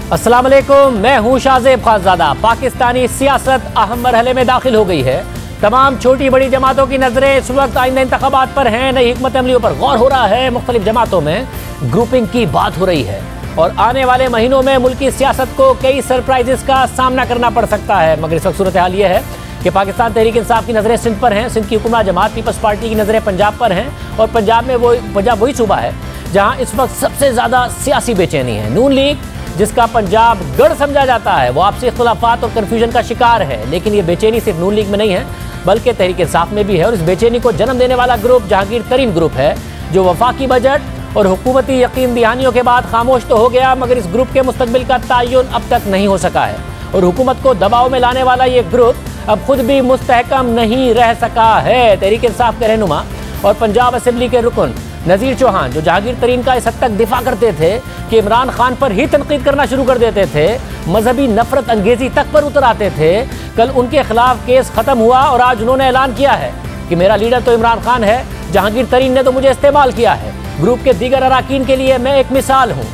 अस्सलाम वालेकुम, मैं हूं शाहजेब खानज़ादा। पाकिस्तानी सियासत अहम मरहले में दाखिल हो गई है। तमाम छोटी बड़ी जमातों की नजरें इस वक्त आइंदा इंतखाबात पर हैं। नई हिकमत अमलियों पर गौर हो रहा है। मुख्तलिफ जमातों में ग्रुपिंग की बात हो रही है और आने वाले महीनों में मुल्की सियासत को कई सरप्राइजेस का सामना करना पड़ सकता है। मगर इस वक्त सूरत हाल ये है कि पाकिस्तान तहरीक इंसाफ की नज़रें सिंध पर हैं, सिंध की हुकूमत जमात पीपल्स पार्टी की नज़रें पंजाब पर हैं और पंजाब वही सूबा है जहाँ इस वक्त सबसे ज़्यादा सियासी बेचैनी है। नून लीग, जिसका पंजाब गढ़ समझा जाता है, वो आपसी इख्तिलाफात और कन्फ्यूजन का शिकार है। लेकिन ये बेचैनी सिर्फ नून लीग में नहीं है बल्कि तहरीक इंसाफ में भी है। और इस बेचैनी को जन्म देने वाला ग्रुप जहांगीर तरीन ग्रुप है, जो वफाकी बजट और हुकूमती यकीन दहानियों के बाद खामोश तो हो गया, मगर इस ग्रुप के मुस्तकबिल का तयन अब तक नहीं हो सका है। और हुकूमत को दबाव में लाने वाला ये ग्रुप अब खुद भी मुस्तहकम नहीं रह सका है। तहरीक इंसाफ के रहनुमा और पंजाब असेंबली के रुकन नज़ीर चौहान, जो जहांगीर तरीन का इस हद तक दिफा करते थे कि इमरान खान पर ही तनकीद करना शुरू कर देते थे, मजहबी नफरत अंगेजी तक पर उतर आते थे, कल उनके खिलाफ केस खत्म हुआ और आज उन्होंने ऐलान किया है कि मेरा लीडर तो इमरान खान है, जहांगीर तरीन ने तो मुझे इस्तेमाल किया है। ग्रुप के दीगर अराकीन के लिए मैं एक मिसाल हूँ।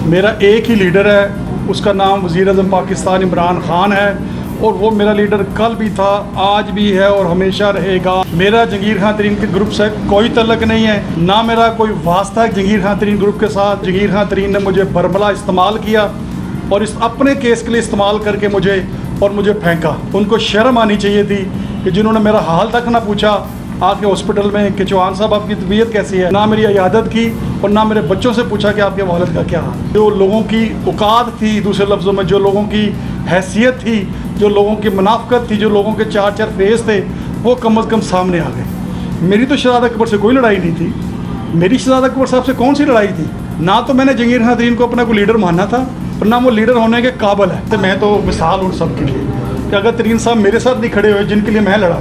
मेरा एक ही लीडर है, उसका नाम वज़ीर आज़म पाकिस्तान इमरान खान है और वो मेरा लीडर कल भी था, आज भी है और हमेशा रहेगा। मेरा जहांगीर खान तरीन के ग्रुप से कोई तल्लक नहीं है, ना मेरा कोई वास्ता है जहांगीर खान तरीन ग्रुप के साथ। जहांगीर खान तरीन ने मुझे बरमला इस्तेमाल किया और इस अपने केस के लिए इस्तेमाल करके मुझे फेंका। उनको शर्म आनी चाहिए थी कि जिन्होंने मेरा हाल तक ना पूछा आके हॉस्पिटल में कि चौहान साहब आपकी तबीयत कैसी है, ना मेरी इयादत की और ना मेरे बच्चों से पूछा कि आपके वालिद का क्या हाल। जो लोगों की औकात थी, दूसरे लफ्ज़ों में जो लोगों की हैसियत थी, जो लोगों की मुनाफकत थी, जो लोगों के चार चार फेस थे, वो कम अज़ कम सामने आ गए। मेरी तो शहजादा अकबर से कोई लड़ाई नहीं थी। मेरी शहजादा अकबर साहब से कौन सी लड़ाई थी? ना तो मैंने जहांगीर खान तरीन को अपना कोई लीडर मानना था और ना वो लीडर होने के काबिल है। तो मैं तो मिसाल हूँ सबके लिए कि अगर तरीन साहब मेरे साथ नहीं खड़े हुए, जिनके लिए मैं लड़ा,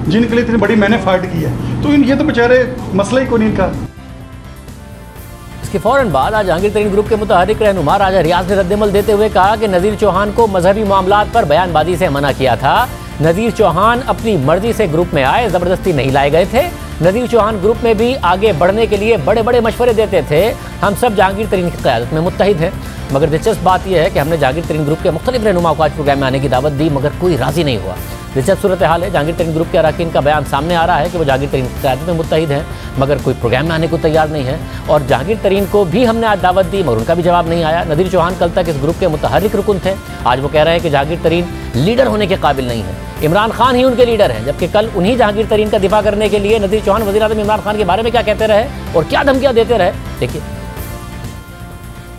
जिनके लिए इतनी बड़ी मैंने फाइट की है, तो ये तो बेचारे मसला ही कोई नहीं इनका। इसके फौरन बाद आज जहांगीर तरीन ग्रुप के मुतहर्रिक रहनुमा राजा रियाज ने रद्दमल देते हुए कहा कि नज़ीर चौहान को मजहबी मामलात पर बयानबाजी से मना किया था। नज़ीर चौहान अपनी मर्जी से ग्रुप में आए, ज़बरदस्ती नहीं लाए गए थे। नज़ीर चौहान ग्रुप में भी आगे बढ़ने के लिए बड़े बड़े मशवरे देते थे। हम सब जहांगीर तरीन की क़यादत में मुत्तहिद हैं। मगर दिलचस्प बात यह है कि हमने जहांगीर तरीन ग्रुप के मुख्तलिफ रहनुमा को आज प्रोग्राम में आने की दावत दी, मगर कोई राज़ी नहीं हुआ। दिलचस्प सूरत हाल है, जहांगीर तरीन ग्रुप के अराकीन का बयान सामने आ रहा है कि वो जहांगीर तरीन की क़यादत में मुत्तहिद हैं, मगर कोई प्रोग्राम में आने को तैयार नहीं है। और जहांगीर तरीन को भी हमने आज दावत दी, मगर उनका भी जवाब नहीं आया। नज़ीर चौहान कल तक इस ग्रुप के मुतहर्रिक रुकन थे, आज वो कह रहे हैं कि जहांगीर तरीन लीडर होने के काबिल नहीं है, इमरान खान ही उनके लीडर हैं। जबकि कल उन्हीं जहांगीर तरीन का दिफा करने के लिए नज़ीर चौहान वज़ीर आज़म इमरान खान के बारे में क्या कहते रहे और क्या धमकियाँ देते रहे, देखिए।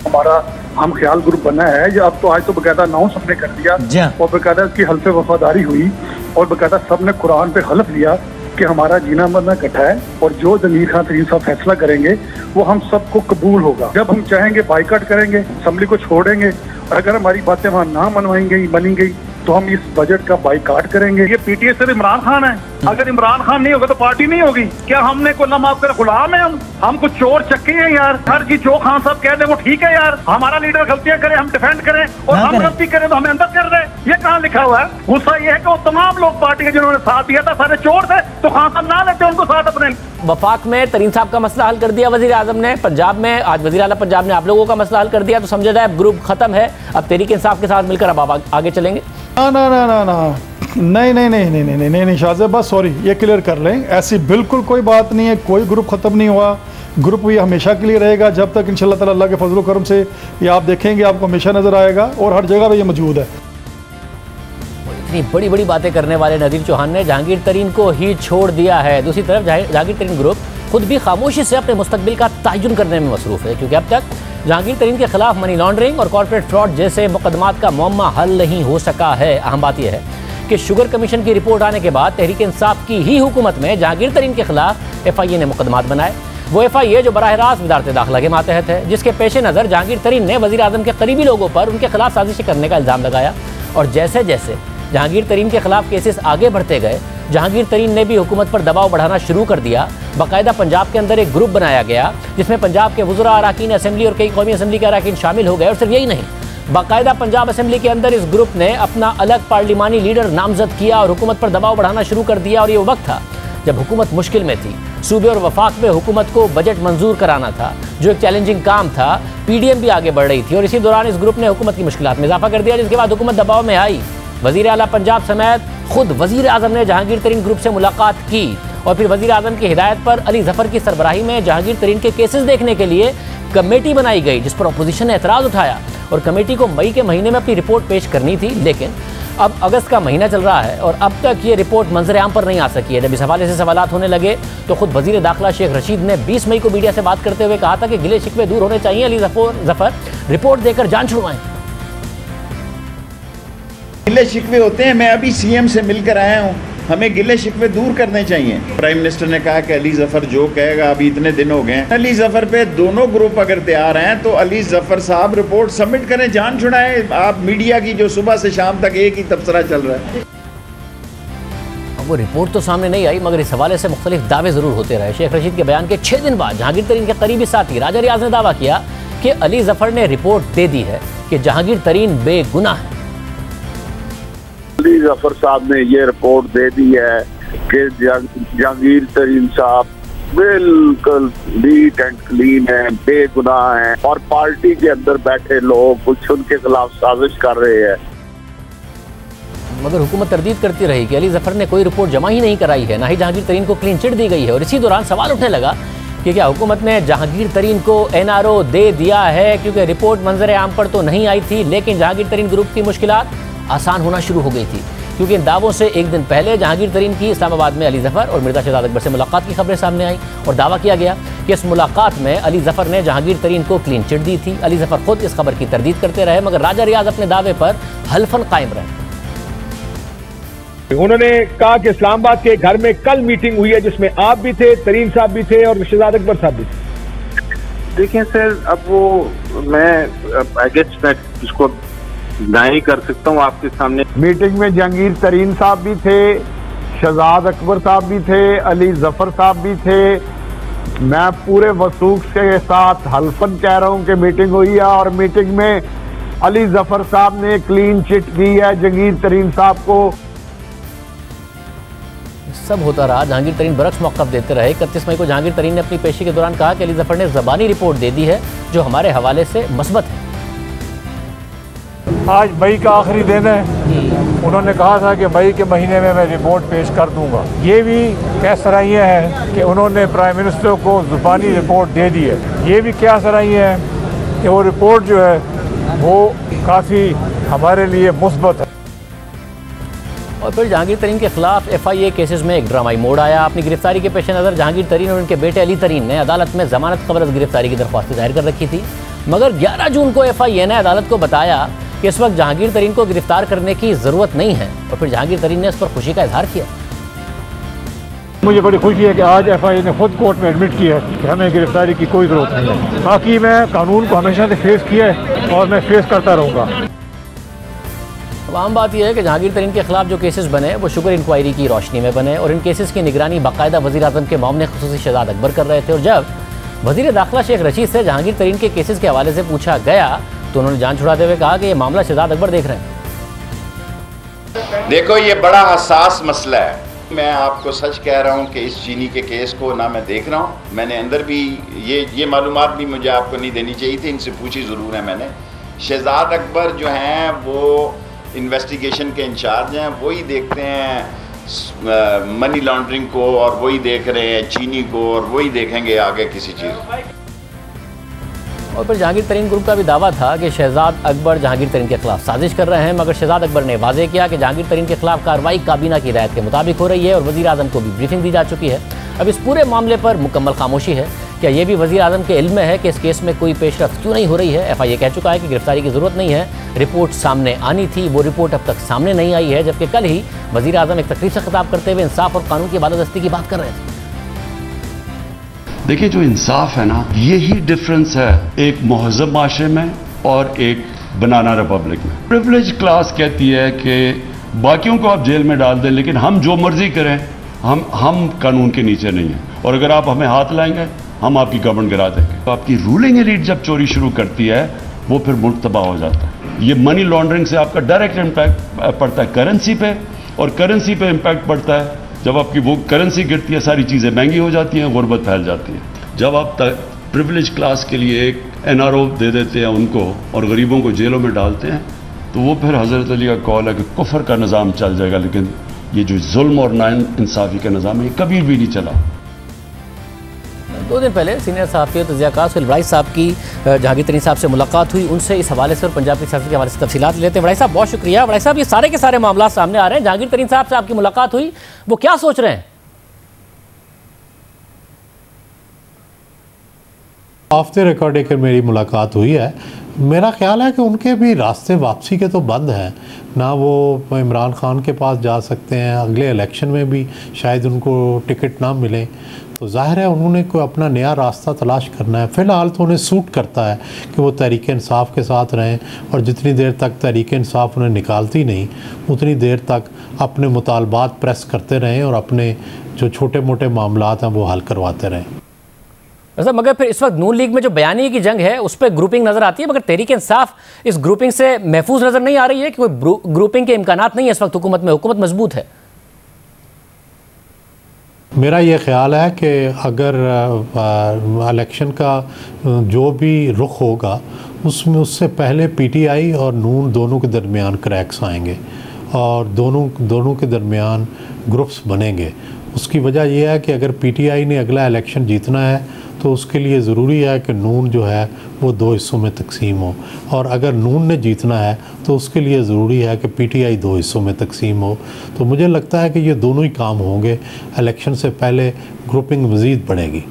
हमारा हम ख्याल ग्रुप बना है, जो अब तो आज तो बाकायदा अनाउंस हमने कर दिया और बाकायदा इसकी हल्फ वफादारी हुई और बाकायदा सब ने कुरान पे हल्फ लिया कि हमारा जीना मरना इकट्ठा है और जो जहांगीर खान तरीन साहब फैसला करेंगे वो हम सबको कबूल होगा। जब हम चाहेंगे बाइकआउट करेंगे, असेंबली को छोड़ेंगे और अगर हमारी बातें वहाँ ना बनी गई तो हम इस बजट का बाइकआउट करेंगे। ये पीटीए सिर्फ इमरान खान है, अगर इमरान खान नहीं होगा तो पार्टी नहीं होगी। क्या हमने को ना माफ कर गुलाम है? हम कुछ चोर चक्के हैं यार। हर चीज जो खान साहब कह दे वो ठीक है यार। हमारा लीडर गलतियां करे हम डिफेंड करें और हम गलती करें तो हमें अंदर कर रहे। ये कहाँ लिखा हुआ है? गुस्सा ये है कि वो तमाम लोग पार्टी के जिन्होंने साथ दिया था सारे चोर थे, तो खान साहब ना लेते उनको साथ अपने। वफाक में तरीन साहब का मसला हल कर दिया वज़ीर आज़म ने, पंजाब में आज वज़ीर आला पंजाब ने आप लोगों का मसला हल कर दिया, तो समझा जाए अब ग्रुप खत्म है। अब तहरीक इंसाफ के साथ मिलकर अब आप आगे चलेंगे। नहीं शाहज़ेब, बस सॉरी, ये क्लियर कर लें, ऐसी बिल्कुल कोई बात नहीं है। कोई ग्रुप ख़त्म नहीं हुआ, ग्रुप ये हमेशा के लिए रहेगा जब तक इंशाअल्लाह ताला अल्लाह के फजल करम से ये आप देखेंगे, आपको हमेशा नज़र आएगा और हर जगह पे ये मौजूद है। इतनी बड़ी बड़ी बातें करने वाले नज़ीर चौहान ने जहांगीर तरीन को ही छोड़ दिया है। दूसरी तरफ जहांगीर तरीन ग्रुप खुद भी खामोशी से अपने मुस्तकबिल का तयन करने में मसरूफ़ है, क्योंकि अब तक जहांगीर तरीन के खिलाफ मनी लॉन्ड्रिंग और कॉर्पोरेट फ्रॉड जैसे मुकदमात का मुअम्मा हल नहीं हो सका है। अहम बात यह है कि शुगर कमीशन की रिपोर्ट आने के बाद तहरीक इंसाफ की ही हुकूमत में जहांगीर तरीन के खिलाफ FIA ने मुकदमात बनाए। वो FIA जो बराह रास्त वज़ारत दाखिला के मातहत है, जिसके पेश नज़र जहांगीर तरीन ने वज़ीर आज़म के करीबी लोगों पर उनके खिलाफ साजिश करने का इल्ज़ाम लगाया। और जैसे जैसे जहांगीर तरीन के खिलाफ केसेस आगे बढ़ते गए, जहांगीर तरीन ने भी हुकूमत पर दबाव बढ़ाना शुरू कर दिया। बाकायदा पंजाब के अंदर एक ग्रुप बनाया गया जिसमें पंजाब के वज़रा, अराकीन असेंबली और कई कौमी असेंबली के अराकीन शामिल हो गए। और सिर्फ यही नहीं, बाकायदा पंजाब असेंबली के अंदर इस ग्रुप ने अपना अलग पार्लिमानी लीडर नामजद किया और हुकूमत पर दबाव बढ़ाना शुरू कर दिया। और ये वक्त था जब हुकूमत मुश्किल में थी। सूबे और वफाक में हुकूमत को बजट मंजूर कराना था, जो एक चैलेंजिंग काम था। पीडीएम भी आगे बढ़ रही थी और इसी दौरान इस ग्रुप ने हुकूमत की मुश्किलात में इजाफा कर दिया, जिसके बाद हुकूमत दबाव में आई। वजीर आला पंजाब समेत खुद वजीर आजम ने जहांगीर तरीन ग्रुप से मुलाकात की और फिर वजीर आजम की हिदायत पर अली जफर की सरबराही में जहांगीर तरीन के केसेस देखने के लिए कमेटी बनाई गई, जिस पर अपोजिशन ने एतराज़ उठाया और कमेटी को मई के महीने में अपनी रिपोर्ट पेश करनी थी। लेकिन अब अगस्त का महीना चल रहा है और अब तक ये रिपोर्ट मंजर आम पर नहीं आ सकी है। जब इस हवाले से सवालात होने लगे तो खुद वजीर दाखिला शेख रशीद ने 20 मई को मीडिया से बात करते हुए कहा था कि गिले शिकवे दूर होने चाहिए, अली जफर रिपोर्ट देकर जान छुड़वाएं। गिले शिकवे होते हैं, मैं अभी सीएम से मिलकर आया हूँ, हमें गिले शिकवे दूर करने चाहिए। प्राइम मिनिस्टर ने कहा कि अली जफर जो कहेगा, अभी इतने दिन हो गए अली जफर पे दोनों ग्रुप अगर तैयार हैं तो अली जफर साहब रिपोर्ट सबमिट करें, जान छुड़ाएं। आप मीडिया की जो सुबह से शाम तक एक ही तबसरा चल रहा है। वो रिपोर्ट तो सामने नहीं आई, मगर इस हवाले से मुख्तलिफ दावे जरूर होते रहे। शेख रशीद के बयान के 6 दिन बाद जहांगीर तरीन के करीबी साथी राजा रियाज ने दावा किया कि अली जफर ने रिपोर्ट दे दी है कि जहांगीर तरीन बेगुनाह है। अली जफर साहब ने ये रिपोर्ट दे दी है कि जहांगीर तरीन साहब बिल्कुल नीट एंड क्लीन है, बेगुनाह हैं और पार्टी के अंदर बैठे लोग कुछ उनके खिलाफ साजिश कर रहे हैं। मगर हुकूमत तरदीद करती रही कि अली जफर ने कोई रिपोर्ट जमा ही नहीं कराई है, ना ही जहांगीर तरीन को क्लीन चिट दी गई है। और इसी दौरान सवाल उठने लगा कि क्या हुकूमत ने जहांगीर तरीन को एनआरओ दे दिया है, क्योंकि रिपोर्ट मंजर आम पर तो नहीं आई थी, लेकिन जहांगीर तरीन ग्रुप की मुश्किलात आसान होना शुरू हो गई थी, क्योंकि इन दावों से एक दिन पहले जहांगीर तरीन की इस्लामाबाद में अली जफर और मिर्जा शहजाद अकबर से मुलाकात की खबरें सामने आई और दावा किया गया कि इस मुलाकात में अली जफर ने जहांगीर तरीन को क्लीन चिट दी थी। अली जफर खुद इस खबर की तरदीद करते रहे, मगर राजा रियाज अपने दावे पर हल्फन कायम रहे। उन्होंने कहा कि इस्लामाबाद के घर में कल मीटिंग हुई है जिसमें आप भी थे, तरीन साहब भी थे और शहजाद अकबर साहब भी थे। देखिए सर, अब वो मैं आई गेस मैं इसको नहीं कर सकता हूँ आपके सामने। मीटिंग में जहांगीर तरीन साहब भी थे, शहजाद अकबर साहब भी थे, अली जफर साहब भी थे। मैं पूरे वसूख के साथ हल्फन कह रहा हूँ कि मीटिंग हुई है और मीटिंग में अली जफर साहब ने क्लीन चिट दी है जहांगीर तरीन साहब को। सब होता रहा, जहांगीर तरीन बरक्स मौक़िफ़ देते रहे। 31 मई को जहांगीर तरीन ने अपनी पेशी के दौरान कहा कि अली जफर ने ज़बानी रिपोर्ट दे दी है जो हमारे हवाले से मस्बत है। आज मई का आखिरी दिन है, उन्होंने कहा था कि मई के महीने में मैं रिपोर्ट पेश कर दूंगा। ये भी क्या सराहियाँ हैं कि उन्होंने प्राइम मिनिस्टर को ज़ुबानी रिपोर्ट दे दी है। ये भी क्या सराहियाँ हैं कि वो रिपोर्ट जो है वो काफ़ी हमारे लिए मुस्बत है। और फिर जहांगीर तरीन के खिलाफ FIA केसेस में एक ड्रामाई मोड़ आया। अपनी गिरफ्तारी के पेश नज़र जहांगीर तरीन और उनके बेटे अली तरीन ने अदालत में जमानत कबल अज़ गिरफ्तारी की दरख्वास्त दायर कर रखी थी, मगर 11 जून को FIA ने अदालत को बताया कि इस वक्त जहांगीर तरीन को गिरफ्तार करने की ज़रूरत नहीं है और फिर जहांगीर तरीन ने इस पर खुशी का इजहार किया। मुझे बड़ी खुशी है कि आज FIA ने खुद कोर्ट में एडमिट किया है कि हमें गिरफ्तारी की कोई ज़रूरत नहीं है। बाकी मैं कानून को हमेशा से फेस किया है और मैं फेस करता रहूँगा। अब आम बात यह है कि जहांगीर तरीन के खिलाफ जो केसेस बने वो शुगर इंक्वायरी की रोशनी में बने और इन केसेस की निगरानी बाकायदा वज़ीर आज़म के मामले खुसूसी शहजाद अकबर कर रहे थे। और जब वज़ीर दाखिला शेख रशीद से जहांगीर तरीन के केसेस के हवाले से पूछा गया तो उन्होंने जान छुड़ाते हुए कहा कि ये मामला शहजाद अकबर देख रहे हैं। देखो, ये बड़ा हसास मसला है। मैं आपको सच कह रहा हूँ कि इस चीनी के केस को ना मैं देख रहा हूँ, मैंने अंदर भी ये मालूमात भी मुझे आपको नहीं देनी चाहिए थी, इनसे पूछी ज़रूर है मैंने। शहजाद अकबर जो हैं वो इन्वेस्टिगेशन के इंचार्ज हैं, वही देखते हैं मनी लॉन्ड्रिंग को और वही देख रहे हैं चीनी को और वही देखेंगे आगे किसी चीज़। और फिर जहांगीर तरीन ग्रुप का भी दावा था कि शहजाद अकबर जहांगीर तरीन के खिलाफ साजिश कर रहे हैं, मगर शहजाद अकबर ने वाज़ेह किया कि जहांगीर तरीन के खिलाफ कार्रवाई काबीना की हिदायत के मुताबिक हो रही है और वज़ीर आज़म को भी ब्रीफिंग दी जा चुकी है। अब इस पूरे मामले पर मुकम्मल खामोशी है। क्या ये भी वज़ीर आज़म के इल्म में है कि इस केस में कोई पेशरफ्त क्यों नहीं हो रही है? FIA कह चुका है कि गिरफ्तारी की ज़रूरत नहीं है, रिपोर्ट सामने आनी थी, वो रिपोर्ट अब तक सामने नहीं आई है, जबकि कल ही वज़ीर आज़म एक तकरीर से खिताब करते हुए इंसाफ और कानून की बालादस्ती की बात कर रहे थे। देखिए, जो इंसाफ है ना, यही डिफरेंस है एक महज़ब माशरे में और एक बनाना रिपब्लिक में। प्रिविलेज क्लास कहती है कि बाकियों को आप जेल में डाल दें, लेकिन हम जो मर्जी करें, हम कानून के नीचे नहीं हैं, और अगर आप हमें हाथ लाएंगे हम आपकी गवर्नमेंट गिरा देंगे। तो आपकी रूलिंग एलीट जब चोरी शुरू करती है वो फिर मुल्क तबाह हो जाता है। ये मनी लॉन्ड्रिंग से आपका डायरेक्ट इम्पैक्ट पड़ता है करेंसी पे, और करेंसी पे इम्पैक्ट पड़ता है जब आपकी वो करेंसी गिरती है, सारी चीज़ें महंगी हो जाती हैं, गुर्बत फैल जाती है। जब आप प्रिविलेज क्लास के लिए एक NRO दे देते हैं उनको और गरीबों को जेलों में डालते हैं, तो वो फिर हज़रत अली का कौल है कि कुफर का निज़ाम चल जाएगा, लेकिन ये जो जुल्म और नाइंसाफ़ी का निज़ाम है ये कभी भी नहीं चला। 2 दिन पहले सीनियर सहाफ़ी तज़किया सुहेल वड़ाई साहब की जहांगीर तरीन साहब से मुलाकात हुई, उनसे इस हवाले से और पंजाब की सियासत के हवाले से तफसीलात लेते हैं। वड़ाई साहब बहुत शुक्रिया। वड़ाई साहब, ये सारे के सारे मामला सामने आ रहे हैं, जहांगीर तरीन साहब से आपकी मुलाकात हुई, वो क्या सोच रहे हैं? ऑफ द रिकॉर्ड एक मेरी मुलाकात हुई है। मेरा ख्याल है कि उनके भी रास्ते वापसी के तो बंद हैं, ना वो इमरान खान के पास जा सकते हैं, अगले इलेक्शन में भी शायद उनको टिकट ना मिले, तो जाहिर है उन्होंने कोई अपना नया रास्ता तलाश करना है। फ़िलहाल तो उन्हें सूट करता है कि वो तहरीक इंसाफ के साथ रहें, और जितनी देर तक तहरीक इंसाफ उन्हें निकालती नहीं उतनी देर तक अपने मुतालबात प्रेस करते रहें और अपने जो छोटे मोटे मामलात हैं वो हल करवाते रहें। मगर फिर इस वक्त नून लीग में जो बयानी की जंग है उस पर ग्रुपिंग नजर आती है, मगर तहरीक इंसाफ इस ग्रुपिंग से महफूज नजर नहीं आ रही है कि कोई ग्रुपिंग के इम्कानात नहीं है इस वक्त हुकूमत में, हुकूमत मजबूत है। मेरा ये ख्याल है कि अगर इलेक्शन का जो भी रुख होगा उसमें उससे पहले PTI और नून दोनों के दरमियान क्रैक्स आएंगे और दोनों के दरमियान ग्रुप्स बनेंगे। उसकी वजह यह है कि अगर PTI ने अगला इलेक्शन जीतना है तो उसके लिए ज़रूरी है कि नून जो है वो 2 हिस्सों में तकसीम हो, और अगर नून ने जीतना है तो उसके लिए ज़रूरी है कि PTI 2 हिस्सों में तकसीम हो। तो मुझे लगता है कि ये दोनों ही काम होंगे, इलेक्शन से पहले ग्रुपिंग मज़ीद बढ़ेगी।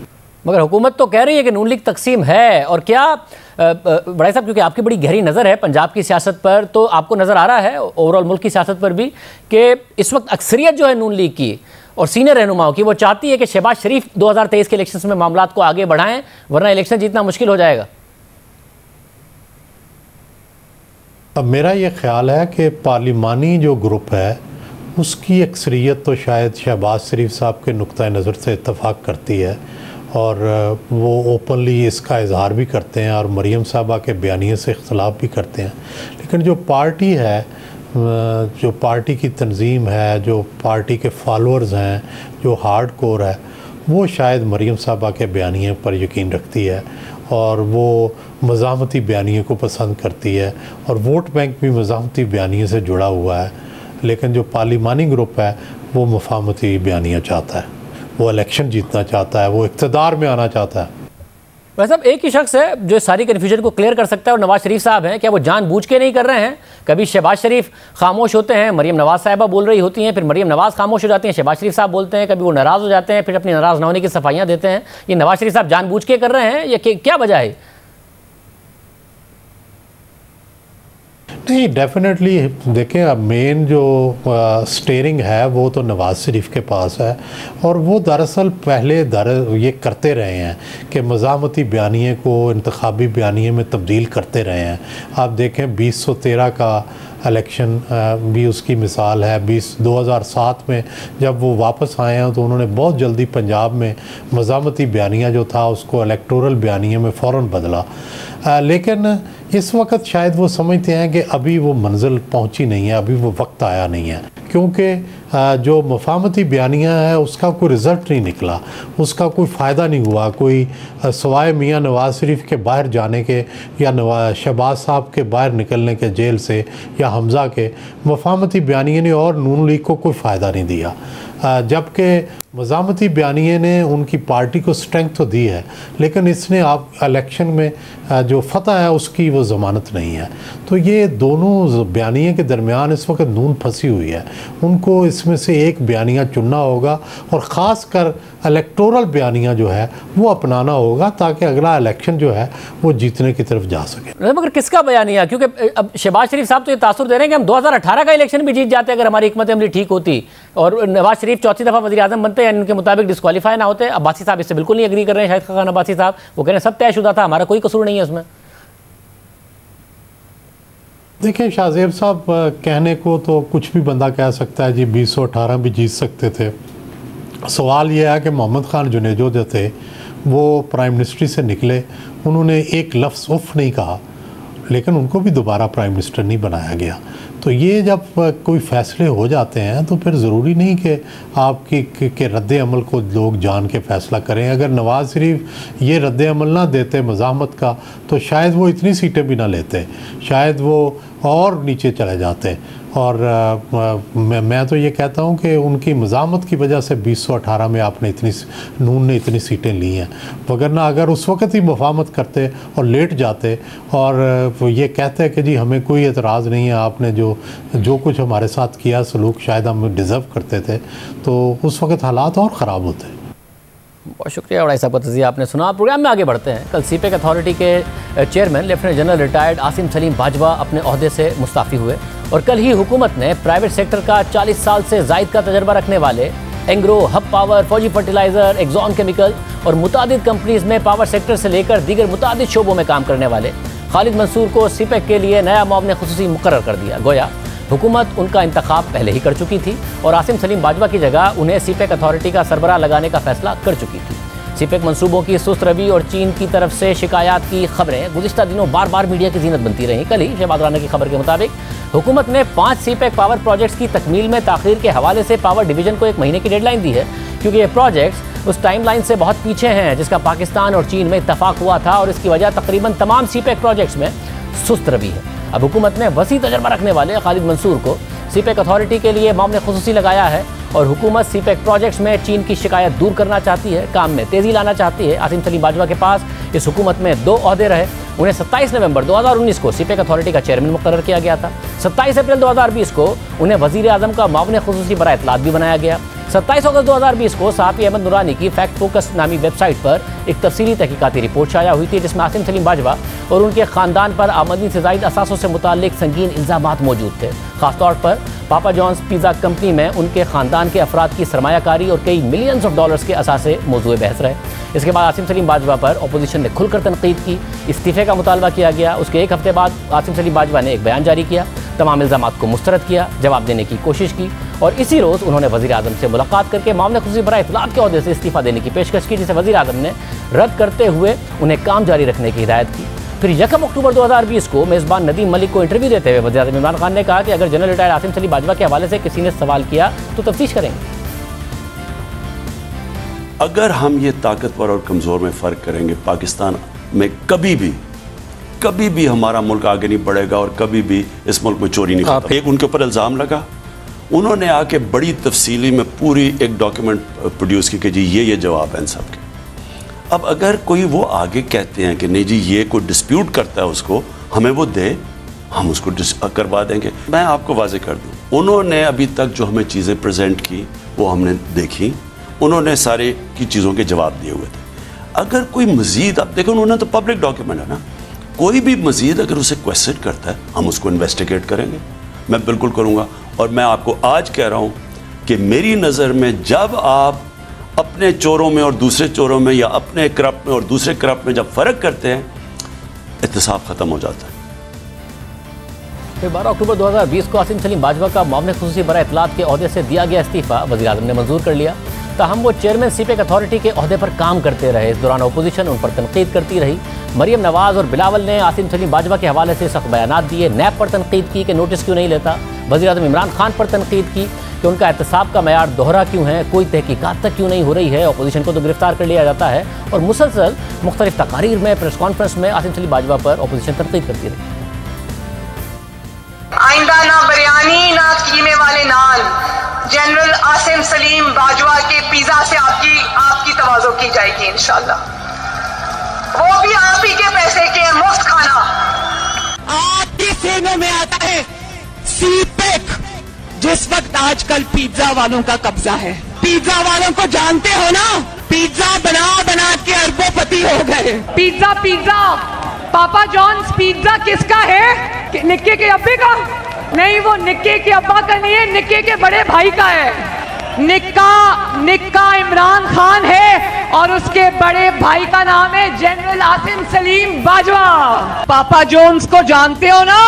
मगर हुकूमत तो कह रही है कि नून लीग तकसीम है, और क्या वड़ाई साहब, क्योंकि आपकी बड़ी गहरी नज़र है पंजाब की सियासत पर, तो आपको नज़र आ रहा है ओवरऑल मुल्क की सियासत पर भी कि इस वक्त अक्सरियत जो है नून लीग की और सीनियर रहनुमाओं की, वो चाहती है कि शहबाज शरीफ 2023 के इलेक्शन में मामलात को आगे बढ़ाएं, वरना इलेक्शन जीतना मुश्किल हो जाएगा। अब मेरा ये ख्याल है कि पार्लिमानी जो ग्रुप है उसकी अक्सरियत तो शायद शहबाज शरीफ साहब के नुक्ता नज़र से इत्तफाक करती है, और वो ओपनली इसका इजहार भी करते हैं और मरीम साहबा के बयानिए से इख्तलाफ भी करते हैं। लेकिन जो पार्टी है, जो पार्टी की तंजीम है, जो पार्टी के फॉलोअर्स हैं, जो हार्ड कोर है, वो शायद मरीम साहबा के बयानिए पर यकीन रखती है और वो मज़ामती बयानिए को पसंद करती है, और वोट बैंक भी मज़ामती बयानिए से जुड़ा हुआ है। लेकिन जो पार्लिमानी ग्रुप है वो मुफाहमती बयानिया चाहता है, वो इलेक्शन जीतना चाहता है, वो इक़्तिदार में आना चाहता है। वैसे अब एक ही शख्स है जो सारी कन्फ्यूजन को क्लियर कर सकता है, और नवाज शरीफ साहब हैं। क्या वो जानबूझ के नहीं कर रहे हैं? कभी शहबाज शरीफ खामोश होते हैं, मरीम नवाज साहिबा बोल रही होती हैं, फिर मरीम नवाज खामोश हो जाती हैं, शहबाज शरीफ साहब बोलते हैं, कभी वो नाराज़ हो जाते हैं, फिर अपनी नाराज़ न होने की सफाइयाँ देते हैं। ये नवाज शरीफ साहब जानबूझ के कर रहे हैं या क्या वजह है? नहीं, डेफिनेटली देखें, अब मेन जो स्टेयरिंग है वो तो नवाज़ शरीफ के पास है, और वो दरअसल पहले ये करते रहे हैं कि मज़ामती बयानिए को इंतखाबी बयानिए में तब्दील करते रहे हैं। आप देखें 2013 का इलेक्शन भी उसकी मिसाल है। 2007 में जब वो वापस आए हैं तो उन्होंने बहुत जल्दी पंजाब में मज़ामती बयानिया जो था उसको इलेक्टोरल बयानिए में फ़ौरन बदला। लेकिन इस वक्त शायद वो समझते हैं कि अभी वो मंजिल पहुंची नहीं है, अभी वो वक्त आया नहीं है, क्योंकि जो मुफाहमती बयानिया है उसका कोई रिज़ल्ट नहीं निकला, उसका कोई फ़ायदा नहीं हुआ। कोई सवाए मियाँ नवाज़ शरीफ के बाहर जाने के या शहबाज साहब के बाहर निकलने के जेल से या हमज़ा के, मुफाहमती बयानिया ने और नून लीग को कोई फ़ायदा नहीं दिया। जबकि मज़ामती बयानिए ने उनकी पार्टी को स्ट्रेंथ तो दी है, लेकिन इसने आप इलेक्शन में जो फतह है उसकी वो ज़मानत नहीं है। तो ये दोनों बयानिए के दरमियान इस वक्त नून फंसी हुई है। उनको इसमें से एक बयानिया चुनना होगा, और ख़ास कर इलेक्टोरल बयानिया जो है वो अपनाना होगा, ताकि अगला इलेक्शन जो है वो जीतने की तरफ जा सके। मगर किसका बयानिया? क्योंकि अब शहबाज शरीफ साहब तो ये तासुर दे रहे हैं कि हम 2018 का इलेक्शन भी जीत जाते अगर हमारी हिकमत अमली ठीक होती, और नवाज शरीफ चौथी दफ़ा वज़ीर आज़म बनते, यानी उनके मुताबिक डिस्क्वालीफाई ना होते। अब्बासी साहब इससे बिल्कुल नहीं एग्री कर रहे हैं, शाहिद खान अब्बासी साहब, वो कह रहे हैं सब तयशुदा था, हमारा कोई कसूर नहीं है उसमें। देखिए शाहजेब साहब, कहने को तो कुछ भी बंदा कह सकता है जी, 2018 भी जीत सकते थे। सवाल यह है कि मोहम्मद खान जुनेजो जो थे वो प्राइम मिनिस्ट्री से निकले, उन्होंने एक लफ्ज़ उफ़ नहीं कहा, लेकिन उनको भी दोबारा प्राइम मिनिस्टर नहीं बनाया गया। तो ये जब कोई फैसले हो जाते हैं तो फिर ज़रूरी नहीं कि आपकी के रद्द अमल को लोग जान के फ़ैसला करें। अगर नवाज़ शरीफ ये रद्द अमल ना देते मज़ाहमत का तो शायद वो इतनी सीटें भी ना लेते, शायद वो और नीचे चले जाते। और मैं तो ये कहता हूँ कि उनकी मज़ामत की वजह से 2018 में आपने नून ने इतनी सीटें ली हैं, वगरना अगर उस वक़्त ही मुफाहमत करते और लेट जाते और ये कहते कि जी हमें कोई एतराज़ नहीं है, आपने जो कुछ हमारे साथ किया सलूक शायद हम डिज़र्व करते थे, तो उस वक़्त हालात और ख़राब होते। बहुत शुक्रिया बड़ा साहब का तज़िया आपने सुना। प्रोग्राम में आगे बढ़ते हैं। कल सीपेक अथॉरिटी के chairman lieutenant general retired Asim Salim Bajwa अपने ओहदे से मुस्ताफ़ी हुए और कल ही हुकूमत ने प्राइवेट सेक्टर का 40 साल से ज़ायद का तजर्बा रखने वाले एंग्रो, हब पावर, फौजी फर्टिलाइज़र, एक्जॉन केमिकल और मुतादिद कंपनीज़ में पावर सेक्टर से लेकर दीगर मुतादिद शोबों में काम करने वाले खालिद मंसूर को सीपेक के लिए नया मुआवन खुसूसी मुकर्रर कर दिया। गोया हुकूमत उनका इंतखाब पहले ही कर चुकी थी और आसिम सलीम बाजवा की जगह उन्हें सीपेक अथॉरिटी का सरबराह लगाने का फैसला कर चुकी थी। सीपेक मंसूबों की सुस्त रवि और चीन की तरफ से शिकायत की खबरें गुज़िश्ता दिनों बार बार मीडिया की जीनत बनती रहीं। कल ही शहबाज राना की खबर के मुताबिक हुकूमत ने 5 सीपेक पावर प्रोजेक्ट्स की तकमील में ताख़ीर के हवाले से पावर डिवीज़न को 1 महीने की डेडलाइन दी है, क्योंकि ये प्रोजेक्ट्स उस टाइमलाइन से बहुत पीछे हैं जिसका पाकिस्तान और चीन में इत्तफाक हुआ था और इसकी वजह तकरीबन तमाम सीपेक प्रोजेक्ट्स में सुस्त रवि है। अब हुकूमत ने वसी तजर्बा रखने वाले खालिद मंसूर को सीपेक अथॉरिटी के लिए मामले खुसूसी लगाया है और हुकूमत सीपेक प्रोजेक्ट्स में चीन की शिकायत दूर करना चाहती है, काम में तेज़ी लाना चाहती है। आसिम सलीम बाजवा के पास इस हुकूमत में 2 ओहदे रहे। उन्हें 27 नवंबर 2019 को सीपेक अथॉरिटी का चेयरमैन मुकर्रर किया गया था। 27 अप्रैल 2020 को उन्हें वज़ीर आज़म का मामले खुसूसी बराए इत्तलात भी बनाया गया। 27 अगस्त 2020 को सहाफ़ी अहमद नूरानी की फैक्ट फोकस नामी वेबसाइट पर एक तफसीली तहकीकाती रिपोर्ट शाया हुई थी जिसमें आसिम सलीम बाजवा और उनके ख़ानदान पर आमदनी से ज़ायद असासों से मुताल्लिक संगीन इल्ज़ामात मौजूद थे। ख़ासतौर पर पापा जॉन्स पिज़्ज़ा कंपनी में उनके ख़ानदान के अफराद की सरमायाकारी और कई मिलियंस ऑफ डॉलर्स के असासे मौजूए बहस रहे। इसके बाद आसिम सलीम बाजवा पर अपोजिशन ने खुलकर तनकीद की, इस्तीफ़े का मुतालबा किया गया। उसके 1 हफ्ते बाद आसिम सलीम बाजवा ने एक बयान जारी किया, तमाम इल्ज़ामात को मुस्तरद किया, जवाब देने की कोशिश की और इसी रोज़ उन्होंने वज़ीर आज़म से मुलाकात करके मामले खुसूसी बराए इत्तलात के ओहदे से इस्तीफ़ा देने की पेशकश की, जिसे वज़ीर आज़म ने रद्द करते हुए उन्हें काम जारी रखने की हिदायत की। फिर 1 अक्टूबर 2020 को मेज़बान नदीम मलिक को इंटरव्यू देते हुए वज़ीर आज़म इमरान खान ने कहा कि अगर जनरल रिटायर्ड आसिम सलीम बाजवा के हवाले से किसी ने सवाल किया तो तफ्तीश करेंगे। अगर हम ये ताकतवर और कमज़ोर में फ़र्क करेंगे, पाकिस्तान में कभी भी हमारा मुल्क आगे नहीं बढ़ेगा और कभी भी इस मुल्क में चोरी नहीं होगी। एक उनके ऊपर इल्ज़ाम लगा, उन्होंने आके बड़ी तफसीली में पूरी एक डॉक्यूमेंट प्रोड्यूस की कि जी ये जवाब है इन सब के। अब अगर कोई वो आगे कहते हैं कि नहीं जी ये कोई डिस्प्यूट करता है उसको हमें वो दे, हम उसको करवा देंगे। मैं आपको वाजे कर दूं, उन्होंने अभी तक जो हमें चीज़ें प्रेजेंट की वो हमने देखी, उन्होंने सारे की चीज़ों के जवाब दिए हुए थे। अगर कोई मज़ीद, अब देखो उन्होंने तो पब्लिक डॉक्यूमेंट है ना, कोई भी मज़ीद अगर उसे क्वेश्चन करता है हम उसको इन्वेस्टिगेट करेंगे, मैं बिल्कुल करूँगा। और मैं आपको आज कह रहा हूँ कि मेरी नज़र में जब आप अपने चोरों में और दूसरे चोरों में या अपने करप्ट में और दूसरे करप्ट में जब फ़र्क करते हैं, एहतसाब ख़त्म हो जाता है। फिर 12 अक्टूबर 2020 को आसिम सलीम बाजवा का मामले खुसूसी बराए इत्तलात के ओहदे से दिया गया इस्तीफ़ा वज़ीर आज़म ने मंजूर कर लिया। ताहम वो चेयरमैन सीपेक अथॉरिटी के ओहदे पर काम करते रहे। इस दौरान अपोजिशन उन पर तनकीद करती रही। मरियम नवाज़ और बिलावल ने आसिम सलीम बाजवा के हवाले से सख्त बयानात दिए। नैब पर तनकीद की कि नोटिस क्यों नहीं लेता। वज़ीर आज़म इमरान खान पर तनकीद की कि उनका एहतसाब का मयार दोहरा क्यों है, कोई तहकीकात तक क्यों नहीं हो रही है, अपोजिशन को तो गिरफ्तार कर लिया जाता है। और मुसलसल मुख्तलिफ तकारीर में, प्रेस कॉन्फ्रेंस में आसिम सलीम बाजवा पर अपोजिशन तनकीद करती रही। आइंदा ना बिरयानी ना कीमे वाले नान, जनरल आसिम सलीम बाजवा के पिज़्ज़ा से आपकी तवाज़ो की जाएगी इंशाल्लाह। वो भी आप ही के पैसे के मुफ्त खाना। आपके सीने में आता है सीपेक, जिस वक्त आजकल पिज्जा वालों का कब्जा है। पिज्जा वालों को जानते हो ना, पिज्जा बना बना के अरबोपति हो गए। पिज्जा पापा जॉन्स पिज्जा किसका है? निक्के के अब्बे का नहीं, वो निक्के के अब्बा का नहीं है, निक्के के बड़े भाई का है। निक्का इमरान खान है और उसके बड़े भाई का नाम है general Asim Salim Bajwa. Papa John's को जानते हो ना,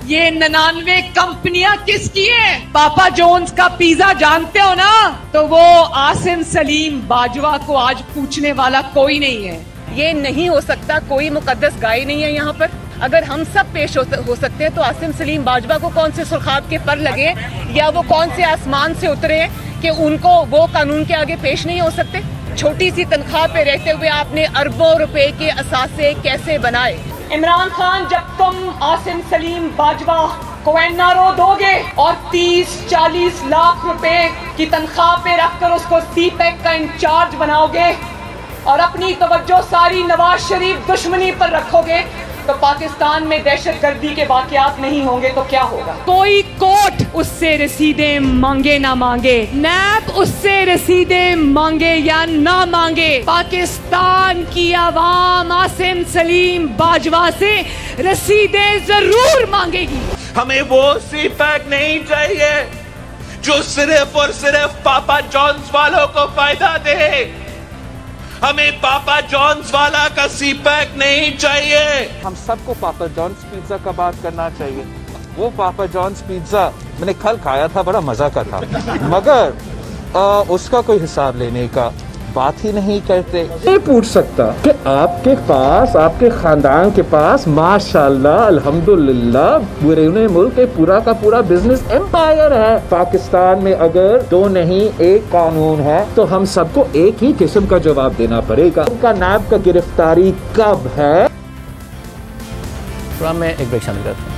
ये 99 कंपनियां किसकी है? पापा जॉन्स का पिज्जा जानते हो ना, तो वो आसिम सलीम बाजवा को आज पूछने वाला कोई नहीं है। ये नहीं हो सकता, कोई मुकद्दस गाय नहीं है यहाँ पर। अगर हम सब पेश हो सकते हैं तो आसिम सलीम बाजवा को कौन से सुर्खाब के पर लगे या वो कौन से आसमान से उतरे कि उनको वो कानून के आगे पेश नहीं हो सकते। छोटी सी तनख्वाह पे रहते हुए आपने अरबों रुपए के असासे कैसे बनाए। इमरान खान, जब तुम आसिम सलीम बाजवा को एनआरओ दोगे और 30-40 लाख रुपए की तनख्वाह पे रखकर उसको सीपैक का इंचार्ज बनाओगे और अपनी तवज्जो सारी नवाज शरीफ दुश्मनी पर रखोगे तो पाकिस्तान में दहशतगर्दी के वाकयात नहीं होंगे तो क्या होगा। कोई कोर्ट उससे रसीदें मांगे ना मांगे, नैब उससे रसीदें मांगे या ना मांगे, पाकिस्तान की आवाम आसिम सलीम बाजवा से रसीदें जरूर मांगेगी। हमें वो सीपैक नहीं चाहिए जो सिर्फ और सिर्फ पापा जॉन्स वालों को फायदा दे। हमें पापा जॉन्स वाला का सीपैक नहीं चाहिए। हम सबको पापा जॉन्स पिज्जा का बात करना चाहिए। वो पापा जॉन्स पिज्जा मैंने कल खाया था, बड़ा मजा का था, मगर उसका कोई हिसाब लेने का बात ही नहीं करते। नहीं पूछ सकता कि आपके पास, आपके खानदान के पास माशाल्लाह अल्हम्दुलिल्लाह पूरे मुल्क के पूरा का पूरा बिजनेस एम्पायर है। पाकिस्तान में अगर 2 नहीं 1 कानून है तो हम सबको एक ही किस्म का जवाब देना पड़ेगा। उनका नाब का गिरफ्तारी कब है? प्रोग्राम में एक ब्रेक शामिल करते हैं।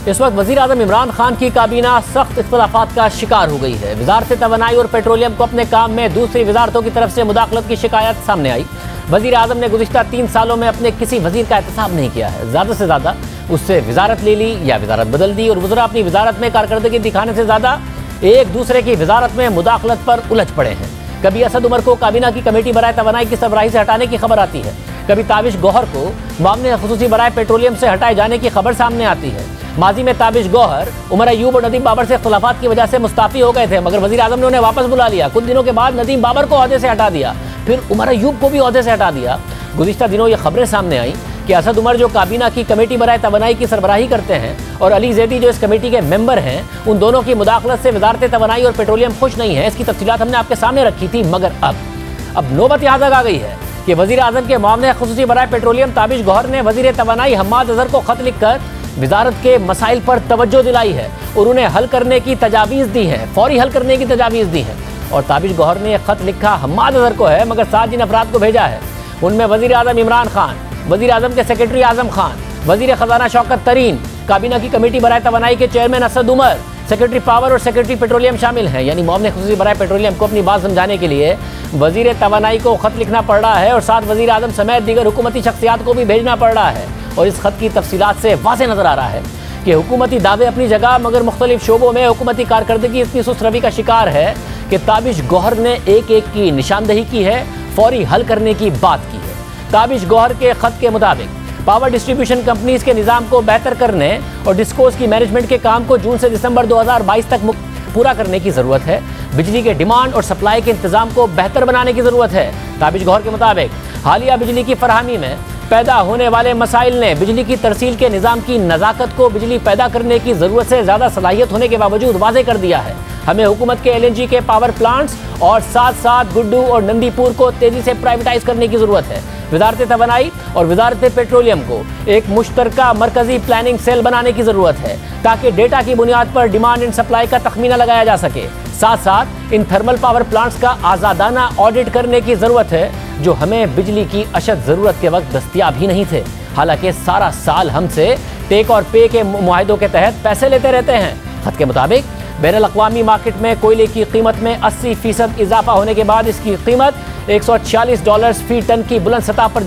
इस वक्त वज़ीर आज़म इमरान खान की काबीना सख्त इख्तिलाफात का शिकार हो गई है। वज़ारत तवानाई और पेट्रोलियम को अपने काम में दूसरी वज़ारतों की तरफ से मुदाखलत की शिकायत सामने आई। वज़ीर आज़म ने गुज़िश्ता 3 सालों में अपने किसी वज़ीर का एहतसाब नहीं किया है। ज़्यादा से ज़्यादा उससे वज़ारत ले ली या वज़ारत बदल दी और वज़रा अपनी वज़ारत में कारकर्दगी दिखाने से ज़्यादा एक दूसरे की वज़ारत में मुदाखलत पर उलझ पड़े हैं। कभी असद उमर को काबीना की कमेटी बराए तवानाई की सरबराही से हटाने की खबर आती है, कभी ताबिश गौहर को मामले खुसूसी बराए पेट्रोलियम से हटाए जाने की खबर सामने आती है। माजी में ताबिश गौहर उमर अयूब और नदीम बाबर से इख्तिलाफात की वजह से मुस्ताफी हो गए थे, मगर वज़ीर आज़म ने उन्हें वापस बुला लिया। कुछ दिनों के बाद नदीम बाबर को ओहदे से हटा दिया, फिर उमर अयूब को भी ओहदे से हटा दिया। गुज़िश्ता दिनों ये खबरें सामने आई कि असद उमर जो काबीना की कमेटी बराए तवानाई की सरबराही करते हैं और अली जैदी जो इस कमेटी के मेंबर हैं, उन दोनों की मुदाखलत से वज़ारत तवानाई और पेट्रोलियम खुश नहीं है। इसकी तफसीलात हमने आपके सामने रखी थी, मगर अब नौबत यहाँ तक आ गई है कि वज़ीर आज़म के मामले खुसूसी बराए पेट्रोलियम ताबिश गौहर ने वज़ीर तवानाई हम्माद अज़हर को खत लिखकर वज़ारत के मसाइल पर तवज्जो दिलाई है और उन्हें हल करने की तजावीज़ दी है, फौरी हल करने की तजावीज़ दी है। और ताबिश गौहर ने खत लिखा हम्माद अज़हर को है, मगर 7 जिन अफराद को भेजा है उनमें वज़ीर आज़म इमरान खान, वज़ीर आज़म के सेक्रेटरी आज़म खान, वज़ीर ख़जाना शौकत तरीन, काबीना की कमेटी बराए तवानाई के chairman Asad Umar, secretary power और सेक्रेटरी पेट्रोलियम शामिल हैं। यानी मामले खुसूसी बराए पेट्रोलियम को अपनी बात समझाने के लिए वज़ीर तवानाई को खत लिखना पड़ रहा है और साथ वज़ीर आज़म समेत दीगर हुकूमती शख्सियात को भी भेजना पड़ रहा है। और इस खत की तफसीलात से वाज़ेह नज़र आ रहा है कि हुकूमती दावे अपनी जगह, मगर मुख्तलिफ शोबों में हुकूमती कारकर्दगी इतनी सुस्त रवि का शिकार है कि ताबिश गौहर ने एक एक की निशानदही की है, फौरी हल करने की बात की है। ताबिश गौहर के खत के मुताबिक पावर डिस्ट्रीब्यूशन कंपनीज के निज़ाम को बेहतर करने और डिस्कोस की मैनेजमेंट के काम को जून से दिसंबर 2022 तक पूरा करने की ज़रूरत है। बिजली के डिमांड और सप्लाई के इंतजाम को बेहतर बनाने की ज़रूरत है। ताबिश गौहर के मुताबिक हालिया बिजली की फरहमी में पैदा होने वाले मसाइल ने बिजली की तरसील के निज़ाम की नज़ाकत को बिजली पैदा करने की ज़रूरत से ज़्यादा सलाहियत होने के बावजूद वाज़ेह कर दिया है। हमें हुकूमत के LNG के पावर प्लांट्स और साथ साथ गुड्डू और नंदीपुर को तेज़ी से प्राइवेटाइज करने की ज़रूरत है। वज़ारत तवानाई और वज़ारत पेट्रोलियम को एक मुश्तरका मरकज़ी प्लानिंग सेल बनाने की ज़रूरत है ताकि डेटा की बुनियाद पर डिमांड एंड सप्लाई का तखमीना लगाया जा सके। साथ साथ इन थर्मल पावर प्लांट्स का आज़ादाना ऑडिट करने की ज़रूरत है, जो हमें बिजली की अशद ज़रूरत के वक्त दस्तयाब ही नहीं थे। हालांकि सारा साल हमसे टेक और पे के मुआहदों के तहत पैसे लेते रहते हैं। खत के मुताबिक बैनुल अक़वामी मार्केट में कोयले की कीमत में 80% इजाफा होने के बाद इसकी कीमत $140 फी टन की बुलंद सतह पर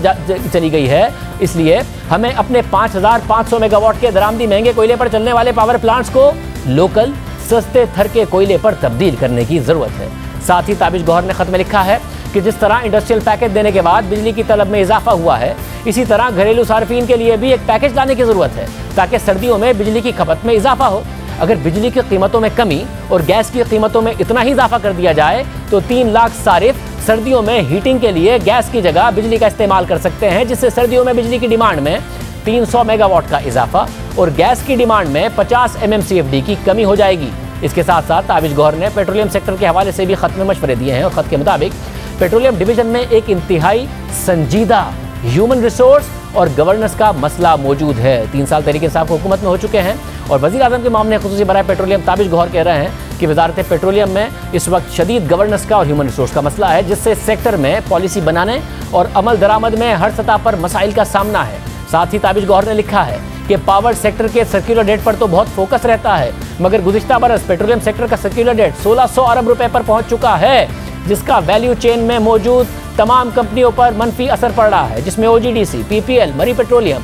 चली गई है। इसलिए हमें अपने 5500 मेगावाट के दरामदी महंगे कोयले पर चलने वाले पावर प्लांट्स को लोकल सस्ते थर के कोयले पर तब्दील करने की ज़रूरत है। साथ ही ताबिश गौहर ने खत में लिखा है कि जिस तरह इंडस्ट्रियल पैकेज देने के बाद बिजली की तलब में इजाफा हुआ है, इसी तरह घरेलू सार्फिन के लिए भी एक पैकेज लाने की ज़रूरत है ताकि सर्दियों में बिजली की खपत में इजाफा हो। अगर बिजली की कीमतों में कमी और गैस की कीमतों में इतना ही इजाफा कर दिया जाए तो 3 लाख सारिफ सर्दियों में हीटिंग के लिए गैस की जगह बिजली का इस्तेमाल कर सकते हैं, जिससे सर्दियों में बिजली की डिमांड में 300 मेगावाट का इजाफा और गैस की डिमांड में 50 MMCFD की कमी हो जाएगी। इसके साथ साथ ताबिश गौहर ने पेट्रोलियम सेक्टर के हवाले से भी खत में मशवरे दिए हैं और खत के मुताबिक पेट्रोलियम डिवीजन में एक इंतहाई संजीदा ह्यूमन रिसोर्स और गवर्नेंस का मसला मौजूद है। 3 साल तहरीक इंसाफ हुकूमत में हो चुके हैं और वज़ीर आज़म के मामले खुसूसी बराए पेट्रोलियम ताबिश गौहर कह रहे हैं कि वजारत पेट्रोलियम में इस वक्त शदीद गवर्नेंस का और ह्यूमन रिसोर्स का मसला है, जिससे सेक्टर में पॉलिसी बनाने और अमल दरामद में हर सतह पर मसाइल का सामना है। साथ ही ताबिश गौहर ने लिखा है कि पावर सेक्टर के सर्कुलर डेट पर तो बहुत फोकस रहता है, मगर गुज़िश्ता बरस पेट्रोलियम सेक्टर का सर्कुलर डेट 1600 अरब रुपए पर पहुंच चुका है, जिसका वैल्यू चेन में मौजूद तमाम कंपनियों पर मनफी असर पड़ रहा है, जिसमें OGDC, PPL, मरी पेट्रोलियम,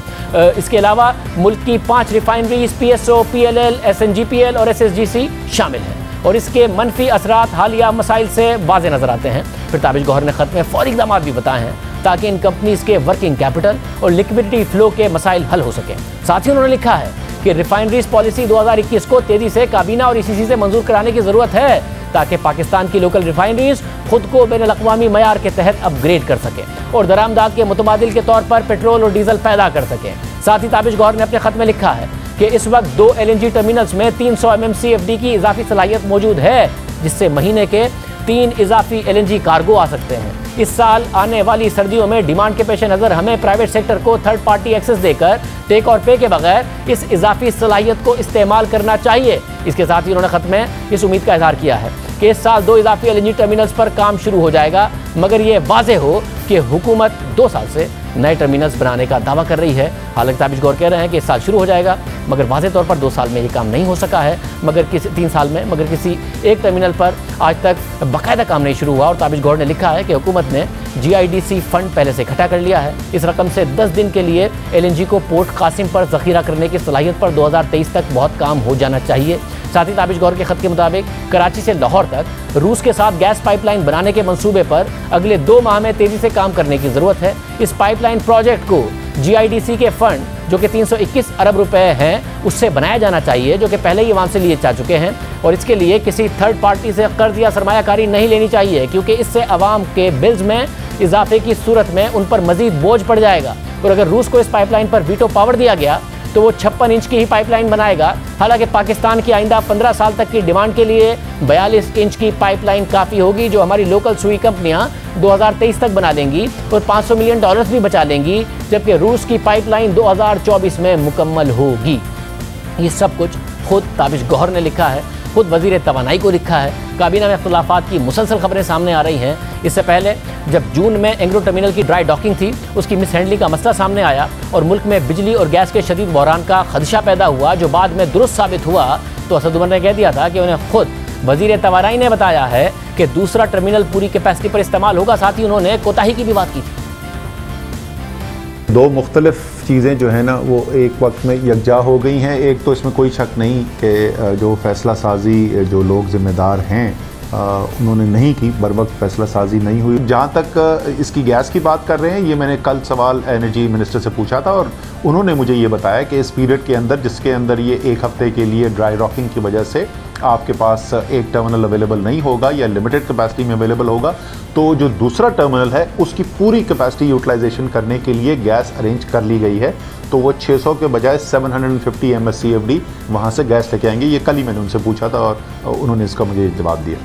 इसके अलावा मुल्क की 5 रिफाइनरीज PSO, PLL, SNGPL और SSGC शामिल हैं और इसके मनफी असरात हालिया मसाइल से वाज़े नजर आते हैं। फिर ताबिश गौहर ने खत में फौरी इक़दाम भी बताए हैं ताकि इन कंपनीज के वर्किंग कैपिटल और लिक्विडिटी फ्लो के मसाइल हल हो सकें। साथ ही उन्होंने लिखा है कि रिफाइनरीज पॉलिसी 2021 को तेजी से काबीना और ECC से मंजूर कराने की ज़रूरत है ताकि पाकिस्तान की लोकल रिफाइनरीज खुद को बैनुल-अक़वामी मयार के तहत अपग्रेड कर सकें और दरामदाद के मुतबादिल के तौर पर पेट्रोल और डीजल पैदा कर सकें। साथ ही ताबिश गौहर ने अपने खत में लिखा है कि इस वक्त 2 LNG टर्मिनल्स में 300 MMCFD की इजाफी सलाहियत मौजूद है, जिससे महीने के 3 इजाफी LNG कार्गो आ सकते हैं। इस साल आने वाली सर्दियों में डिमांड के पेश नज़र हमें प्राइवेट सेक्टर को थर्ड पार्टी एक्सेस देकर टेक और पे के बगैर इस इजाफी सलाहियत को इस्तेमाल करना चाहिए। इसके साथ ही उन्होंने खत में इस उम्मीद का इजहार किया है कि इस साल 2 इजाफी LNG टर्मिनल्स पर काम शुरू हो जाएगा, मगर ये वाज़ेह हो कि हुकूमत 2 साल से नए टर्मिनल्स बनाने का दावा कर रही है। हालांकि ताबिश गौहर कह रहे हैं कि इस साल शुरू हो जाएगा, मगर वाज़ेह तौर पर 2 साल में ये काम नहीं हो सका है, मगर 3 साल में मगर किसी एक टर्मिनल पर आज तक बाकायदा काम नहीं शुरू हुआ। और ताबिश गौहर ने लिखा है कि हुकूमत ने GIDC फंड पहले से इकट्ठा कर लिया है। इस रकम से 10 दिन के लिए LNG को पोर्ट कासिम पर ज़ख़ीरा करने की सलाहियत पर 2023 तक बहुत काम हो जाना चाहिए। साथ ही ताबिश गौहर के खत के मुताबिक कराची से लाहौर तक रूस के साथ गैस पाइपलाइन बनाने के मंसूबे पर अगले 2 माह में तेजी से काम करने की ज़रूरत है। इस पाइपलाइन प्रोजेक्ट को GIDC के फंड जो कि 321 अरब रुपए हैं उससे बनाया जाना चाहिए, जो कि पहले ही वहाँ से लिए जा चुके हैं, और इसके लिए किसी थर्ड पार्टी से कर्ज या सरमायाकारी नहीं लेनी चाहिए, क्योंकि इससे आवाम के बिल्स में इजाफे की सूरत में उन पर मजीद बोझ पड़ जाएगा। और अगर रूस को इस पाइपलाइन पर वीटो पावर दिया गया तो वो 56 इंच की ही पाइपलाइन बनाएगा। हालांकि पाकिस्तान की आइंदा 15 साल तक की डिमांड के लिए 42 इंच की पाइपलाइन काफ़ी होगी, जो हमारी लोकल सुई कंपनियां 2023 तक बना लेंगी और $500 मिलियन भी बचा लेंगी, जबकि रूस की पाइपलाइन 2024 में मुकम्मल होगी। ये सब कुछ खुद ताबिश गौहर ने लिखा है, खुद वजीर तवानाई को लिखा है। काबीना में इख्तिलाफात की मुसलसल खबरें सामने आ रही हैं। इससे पहले जब जून में एंग्रो टर्मिनल की ड्राई डॉकिंग थी, उसकी मिस हैंडलिंग का मसला सामने आया और मुल्क में बिजली और गैस के शदीद बहरान का खदशा पैदा हुआ, जो बाद में दुरुस्त साबित हुआ। तो असद उमर ने कह दिया था कि उन्हें खुद वजीर तवानाई ने बताया है कि दूसरा टर्मिनल पूरी कैपेसिटी पर इस्तेमाल होगा। साथ ही उन्होंने कोताही की भी बात की थी। 2 मुख्तलिफ चीज़ें जो है ना वो एक वक्त में यकजा हो गई हैं। एक तो इसमें कोई शक नहीं कि जो फैसला साजी जो लोग ज़िम्मेदार हैं उन्होंने नहीं की, बर वक्त फैसला साजी नहीं हुई। जहाँ तक इसकी गैस की बात कर रहे हैं, ये मैंने कल सवाल एनर्जी मिनिस्टर से पूछा था और उन्होंने मुझे ये बताया कि इस पीरियड के अंदर, जिसके अंदर ये 1 हफ्ते के लिए ड्राई रॉकिंग की वजह से आपके पास एक टर्मिनल अवेलेबल नहीं होगा या लिमिटेड कैपेसिटी में अवेलेबल होगा, तो जो दूसरा टर्मिनल है उसकी पूरी कैपेसिटी यूटिलाइजेशन करने के लिए गैस अरेंज कर ली गई है। तो वो 600 के बजाय 750 MSCFD वहाँ से गैस लेके आएंगे। ये कल ही मैंने उनसे पूछा था और उन्होंने इसका मुझे जवाब दिया।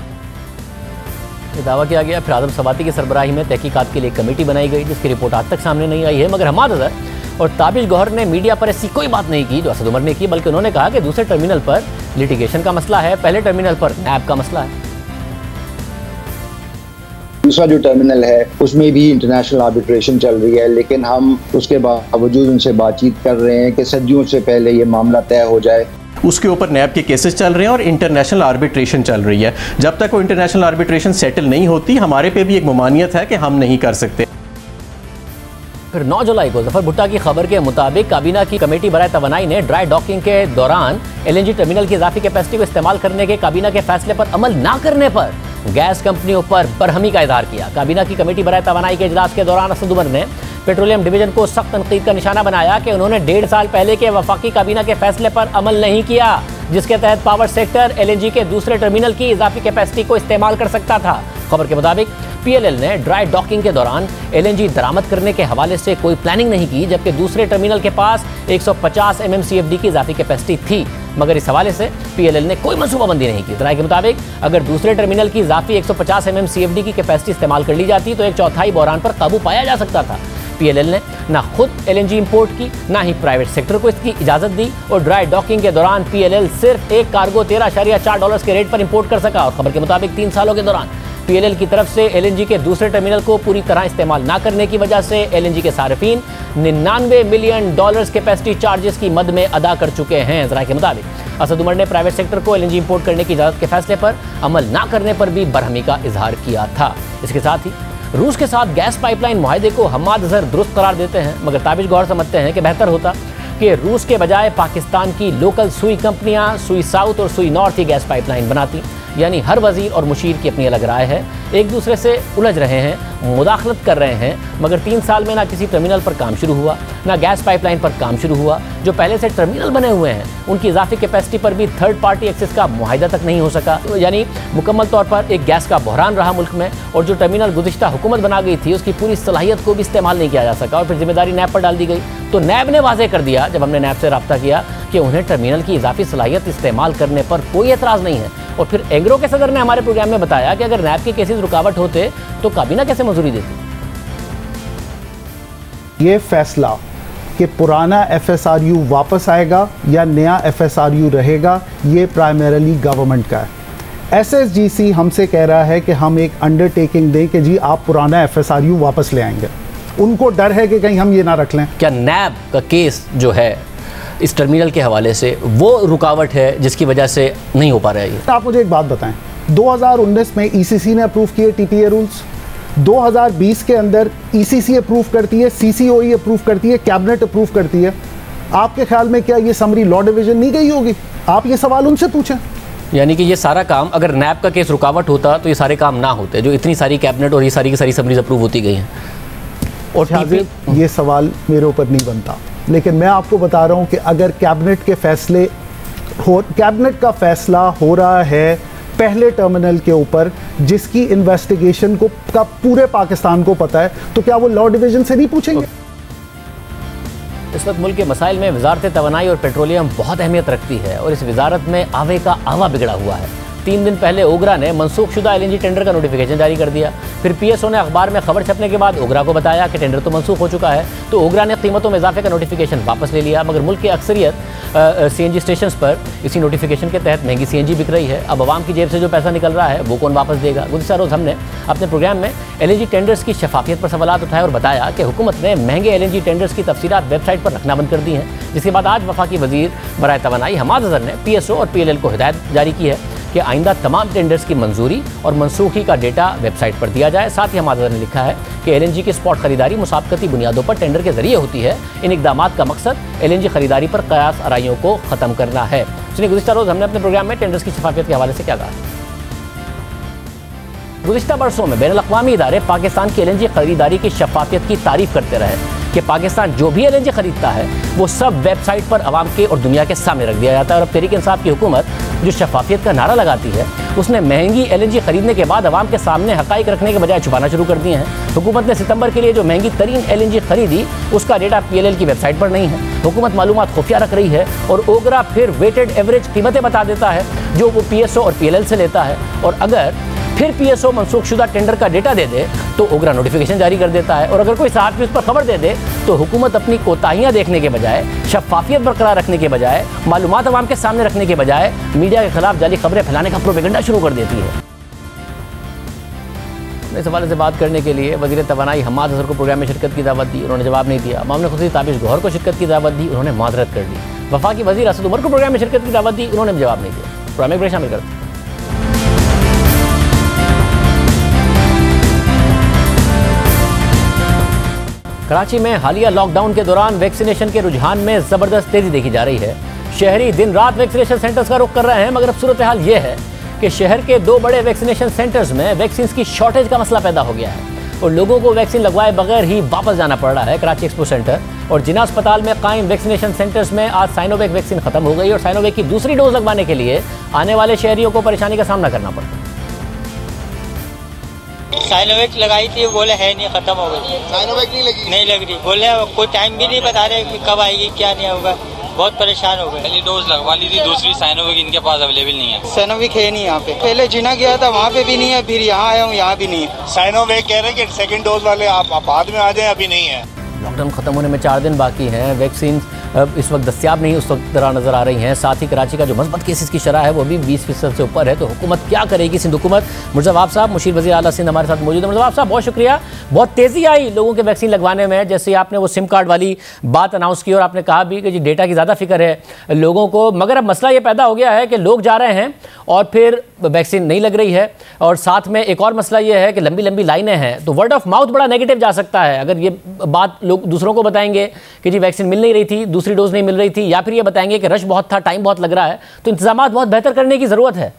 ये दावा किया गया। फिर आदम सवाती की सरबराही में तहकीकात के लिए कमेटी बनाई गई, जिसकी रिपोर्ट आज तक सामने नहीं आई है। मगर हमाद अज़हर और ताबिश गौहर ने मीडिया पर ऐसी कोई बात नहीं की जो असद उमर ने की, बल्कि उन्होंने कहा कि दूसरे टर्मिनल पर लिटिगेशन का मसला है, पहले टर्मिनल पर नैब का मसला है। दूसरा जो टर्मिनल है उसमें भी इंटरनेशनल आर्बिट्रेशन चल रही है, लेकिन हम उसके बावजूद उनसे बातचीत कर रहे हैं कि सदियों से पहले ये मामला तय हो जाए। उसके ऊपर नैब के केसेस चल रहे हैं और इंटरनेशनल आर्बिट्रेशन चल रही है। जब तक वो इंटरनेशनल आर्बिट्रेशन सेटल नहीं होती, हमारे पे भी एक ममानियत है कि हम नहीं कर सकते। फिर 9 जुलाई को जफर भुट्टा की खबर के मुताबिक काबीना की कमेटी बराए तवानाई ने ड्राई डॉकिंग के दौरान LNG टर्मिनल की इजाफी कैपेसिटी को इस्तेमाल करने के काबीना के फैसले पर अमल ना करने पर गैस कंपनियों पर बरहमी का इजहार किया। काबीना की कमेटी बराए तवानाई के इजलास के दौरान असद उमर ने पेट्रोलियम डिवीजन को सख्त तनकीद का निशाना बनाया कि उन्होंने 1.5 साल पहले के वफाकी काबीना के फैसले पर अमल नहीं किया, जिसके तहत पावर सेक्टर LNG के दूसरे टर्मिनल की इजाफी कैपेसिटी को इस्तेमाल कर सकता था। खबर के मुताबिक पीएलएल ने ड्राई डॉकिंग के दौरान एलएनजी दरामद करने के हवाले से कोई प्लानिंग नहीं की, जबकि दूसरे टर्मिनल के पास 150 MMCFD की इजाफी कैपेसिटी थी, मगर इस हवाले से पीएलएल ने कोई मनसूबाबंदी नहीं की। जराये के मुताबिक अगर दूसरे टर्मिनल की इजाफी 150 MMCFD की कैपेसिटी इस्तेमाल कर ली जाती तो 1/4 बहरान पर काबू पाया जा सकता था। पीएलएल ने ना खुद एलएनजी इंपोर्ट की, ना ही प्राइवेट सेक्टर को इसकी इजाजत दी, और ड्राई डॉकिंग के दौरान पीएलएल सिर्फ एक कार्गो $13.4 के रेट पर इंपोर्ट कर सका। और खबर के मुताबिक 3 सालों के दौरान पीएलएल की तरफ से एलएनजी के दूसरे टर्मिनल को पूरी तरह इस्तेमाल ना करने की वजह से एलएनजी के सार्फिन $99 मिलियन कैपेसिटी चार्जेस की मद में अदा कर चुके हैं। जरा के मुताबिक असद उमर ने प्राइवेट सेक्टर को एलएनजी इंपोर्ट करने की इजाजत के फैसले पर अमल ना करने पर भी बरहमी का इजहार किया था। इसके साथ ही रूस के साथ गैस पाइपलाइन मुआहदे को हम्माद अजहर दुरुस्त करार देते हैं, मगर ताबिश गौर समझते हैं कि बेहतर होता कि रूस के बजाय पाकिस्तान की लोकल सुई कंपनियां सुई साउथ और सुई नॉर्थ ही गैस पाइपलाइन बनाती। यानी हर वजीर और मुशीर की अपनी अलग राय है, एक दूसरे से उलझ रहे हैं, मुदाखलत कर रहे हैं, मगर 3 साल में ना किसी टर्मिनल पर काम शुरू हुआ, ना गैस पाइपलाइन पर काम शुरू हुआ। जो पहले से टर्मिनल बने हुए हैं उनकी इजाफी कैपेसिटी पर भी थर्ड पार्टी एक्सेस का मुआहिदा तक नहीं हो सका। यानी मुकम्मल तौर पर एक गैस का बहरान रहा मुल्क में, और जो टर्मिनल गुज़िश्ता हुकूमत बना गई थी उसकी पूरी सलाहियत को भी इस्तेमाल नहीं किया जा सका, और फिर जिम्मेदारी नैब पर डाल दी गई। तो नैब ने वाज़ेह कर दिया जब हमने नैब से रब्ता किया कि उन्हें टर्मिनल की इजाफी सलाहियत इस्तेमाल करने पर कोई एतराज़ नहीं है। और फिर एग्रो के सदर ने हमारे प्रोग्राम में बताया कि अगर नैब के केसेस रुकावट होते तो काबीना कैसे मंजूरी देती। ये फैसला कि पुराना FSRU वापस आएगा या नया FSRU रहेगा, ये प्राइमरीली गवर्नमेंट का है। SSGC हमसे कह रहा है कि हम एक अंडरटेकिंग दें कि जी आप पुराना FSRU वापस ले आएंगे। उनको डर है कि कहीं हम ये ना रख लें। क्या नैब का केस जो है इस टर्मिनल के हवाले से वो रुकावट है जिसकी वजह से नहीं हो पा रहा है ये? आप मुझे एक बात बताएं, 2019 में ECC ने अप्रूव किए TPA रूल्स, 2020 के अंदर ECC अप्रूव करती है, CCOE अप्रूव करती है, कैबिनेट अप्रूव करती है। आपके ख्याल में क्या ये समरी लॉ डिवीजन नहीं गई होगी? आप ये सवाल उनसे पूछें। यानी कि ये सारा काम, अगर नैब का केस रुकावट होता तो ये सारे काम ना होते, जो इतनी सारी कैबिनेट और ये सारी की सारी समरीज अप्रूव होती गई हैं। और ये सवाल मेरे ऊपर नहीं बनता, लेकिन मैं आपको बता रहा हूं कि अगर कैबिनेट के फैसले कैबिनेट का फैसला हो रहा है पहले टर्मिनल के ऊपर जिसकी इन्वेस्टिगेशन को का पूरे पाकिस्तान को पता है, तो क्या वो लॉ डिवीजन से नहीं पूछेंगे? इस वक्त मुल्क के मसाइल में वजारत तवानाई और पेट्रोलियम बहुत अहमियत रखती है, और इस वजारत में आवे का आवा बिगड़ा हुआ है। 3 दिन पहले ओगरा ने मनसूखशुदा LNG टेंडर का नोटिफिकेशन जारी कर दिया। फिर PSO ने अखबार में खबर छपने के बाद ओगरा को बताया कि टेंडर तो मनसूख हो चुका है, तो ओगरा ने कीमतों में इजाफे का नोटिफिकेशन वापस ले लिया। मगर मुल्क की अक्सरियत CNG स्टेशन पर इसी नोटिफिकेशन के तहत महंगी CNG बिक रही है। अब आवाम की जेब से जो पैसा निकल रहा है वो कौन वापस देगा? गुज़िश्ता रोज़ हमने अपने प्रोग्राम में LNG टेंडर्स की शफाफियत पर सवाल उठाए और बताया कि हुकूमत ने महंगे LNG टेंडर्स की तफसीलात वेबसाइट पर रखना बंद कर दी हैं, जिसके बाद आज वफाकी वजीर बराए तवानाई हम्माद अजहर ने PSO और PLL को हिदायत जारी की है कि आइंदा तमाम टेंडर्स की मंजूरी और मनसूखी का डेटा वेबसाइट पर दिया जाए। साथ ही हम्माद अजहर ने लिखा है कि LNG की स्पॉट खरीदारी मुसाबकती बुनियादों पर टेंडर के जरिए होती है। इन इकदामात का मकसद LNG खरीदारी पर कयास आराइयों को ख़त्म करना है। सुनिए गुज़िश्ता रोज़ हमने अपने प्रोग्राम में टेंडर्स की शफाफियत के हवाले से क्या कहा। गुज़िश्ता बरसों में बैनुल अक़वामी इदारे पाकिस्तान की LNG खरीदारी की शफाफियत की तारीफ करते रहे कि पाकिस्तान जो भी LNG खरीदता है वो सब वेबसाइट पर आवाम के और दुनिया के सामने रख दिया जाता है। और अब तहरीक इंसाफ की हुकूमत जो शफाफियत का नारा लगाती है, उसने महंगी LNG खरीदने के बाद आवाम के सामने हक़ाइक़ रखने के बजाय छुपाना शुरू कर दिए हैं। हुकूमत ने सितंबर के लिए जो महंगी तरीन LNG खरीदी उसका डेटा PLL की वेबसाइट पर नहीं है। हुकूमत मालूमात खुफिया रख रही है और ओगरा फिर वेटेड एवरेज कीमतें बता देता है जो वो PSO और PLL से लेता है, और अगर फिर PSO मनसूखशुदा टेंडर का डेटा दे दे तो ओगरा नोटिफिकेशन जारी कर देता है। और अगर कोई साहब उस पर खबर दे दे तो हुकूमत अपनी कोताहियां देखने के बजाय, शफाफियत बरकरार रखने के बजाय, मालूमात अवाम के सामने रखने के बजाय मीडिया के खिलाफ जाली खबरें फैलाने का प्रोपेगेंडा शुरू कर देती है। इस हवाले से बात करने के लिए वज़ीर तवानाई हम्माद अजहर को प्रोग्राम में शिरकत की दावत दी, उन्होंने जवाब नहीं दिया। मामले खुद ताबिश गौहर को शिरकत की दावत दी, उन्होंने माजरत कर दी। वफाकी वज़ीर असद उमर को प्रोग्राम में शिरकत की दावत दी, उन्होंने जवाब नहीं दिया। प्रोग्राम में शामिल कर कराची में हालिया लॉकडाउन के दौरान वैक्सीनेशन के रुझान में ज़बरदस्त तेज़ी देखी जा रही है। शहरी दिन रात वैक्सीनेशन सेंटर्स का रुख कर रहे हैं, मगर अब सूरत हाल ये है कि शहर के 2 बड़े वैक्सीनेशन सेंटर्स में वैक्सीन की शॉर्टेज का मसला पैदा हो गया है और लोगों को वैक्सीन लगवाए बगैर ही वापस जाना पड़ रहा है। कराची एक्सपो सेंटर और जिना अस्पताल में कायम वैक्सीनेशन सेंटर्स में आज साइनोवैक वैक्सीन खत्म हो गई और साइनोवैक की दूसरी डोज लगवाने के लिए आने वाले शहरियों को परेशानी का सामना करना पड़ता है। साइनोवेक लगाई थी, बोले है नहीं, खत्म हो गई। साइनोवेक नहीं लगी? नहीं लग रही, बोले कोई टाइम भी नहीं बता रहे कि कब आएगी क्या नहीं होगा, बहुत परेशान हो गए। पहली डोज लगवा ली थी, दूसरी साइनोवेक इनके पास अवेलेबल नहीं है। साइनोवेक है नहीं यहाँ पे, पहले जिना गया था वहाँ पे भी नहीं है, फिर यहाँ आया हूँ यहाँ भी नहीं है। साइनोवेक कह रहे हैं कि सेकंड डोज वाले आप बाद में आ जाएं, अभी नहीं है। लॉकडाउन खत्म होने में 4 दिन बाकी हैं, वैक्सीन इस वक्त दस्तियाब नहीं उस वक्त तरह नजर आ रही हैं। साथ ही कराची का जो मस्बत केसेस की शरह है वो भी 20% से ऊपर है। तो हुकूमत क्या करेगी? सिंध हुकूमत, मुर्ज़ावाब साहब, मुशीर वज़ीर आला सिंध हमारे साथ मौजूद है। मुर्ज़ावाब साहब बहुत शुक्रिया, बहुत तेज़ी आई लोगों के वैक्सीन लगवाने में। जैसे आपने वो सिम कार्ड वाली बात अनाउंस की और आपने कहा भी कि जी डेटा की ज़्यादा फिक्र है लोगों को, मगर अब मसला ये पैदा हो गया है कि लोग जा रहे हैं और फिर वैक्सीन नहीं लग रही है। और साथ में एक और मसला ये है कि लंबी लंबी लाइनें हैं, तो वर्ड ऑफ माउथ बड़ा नेगेटिव जा सकता है। अगर ये बात लोग दूसरों को बताएंगे कि जी वैक्सीन मिल नहीं रही थी, दूसरी डोज नहीं मिल रही थी, या फिर ये बताएंगे कि रश बहुत था, टाइम बहुत लग रहा है, तो इंतजामात बहुत बेहतर करने की ज़रूरत है।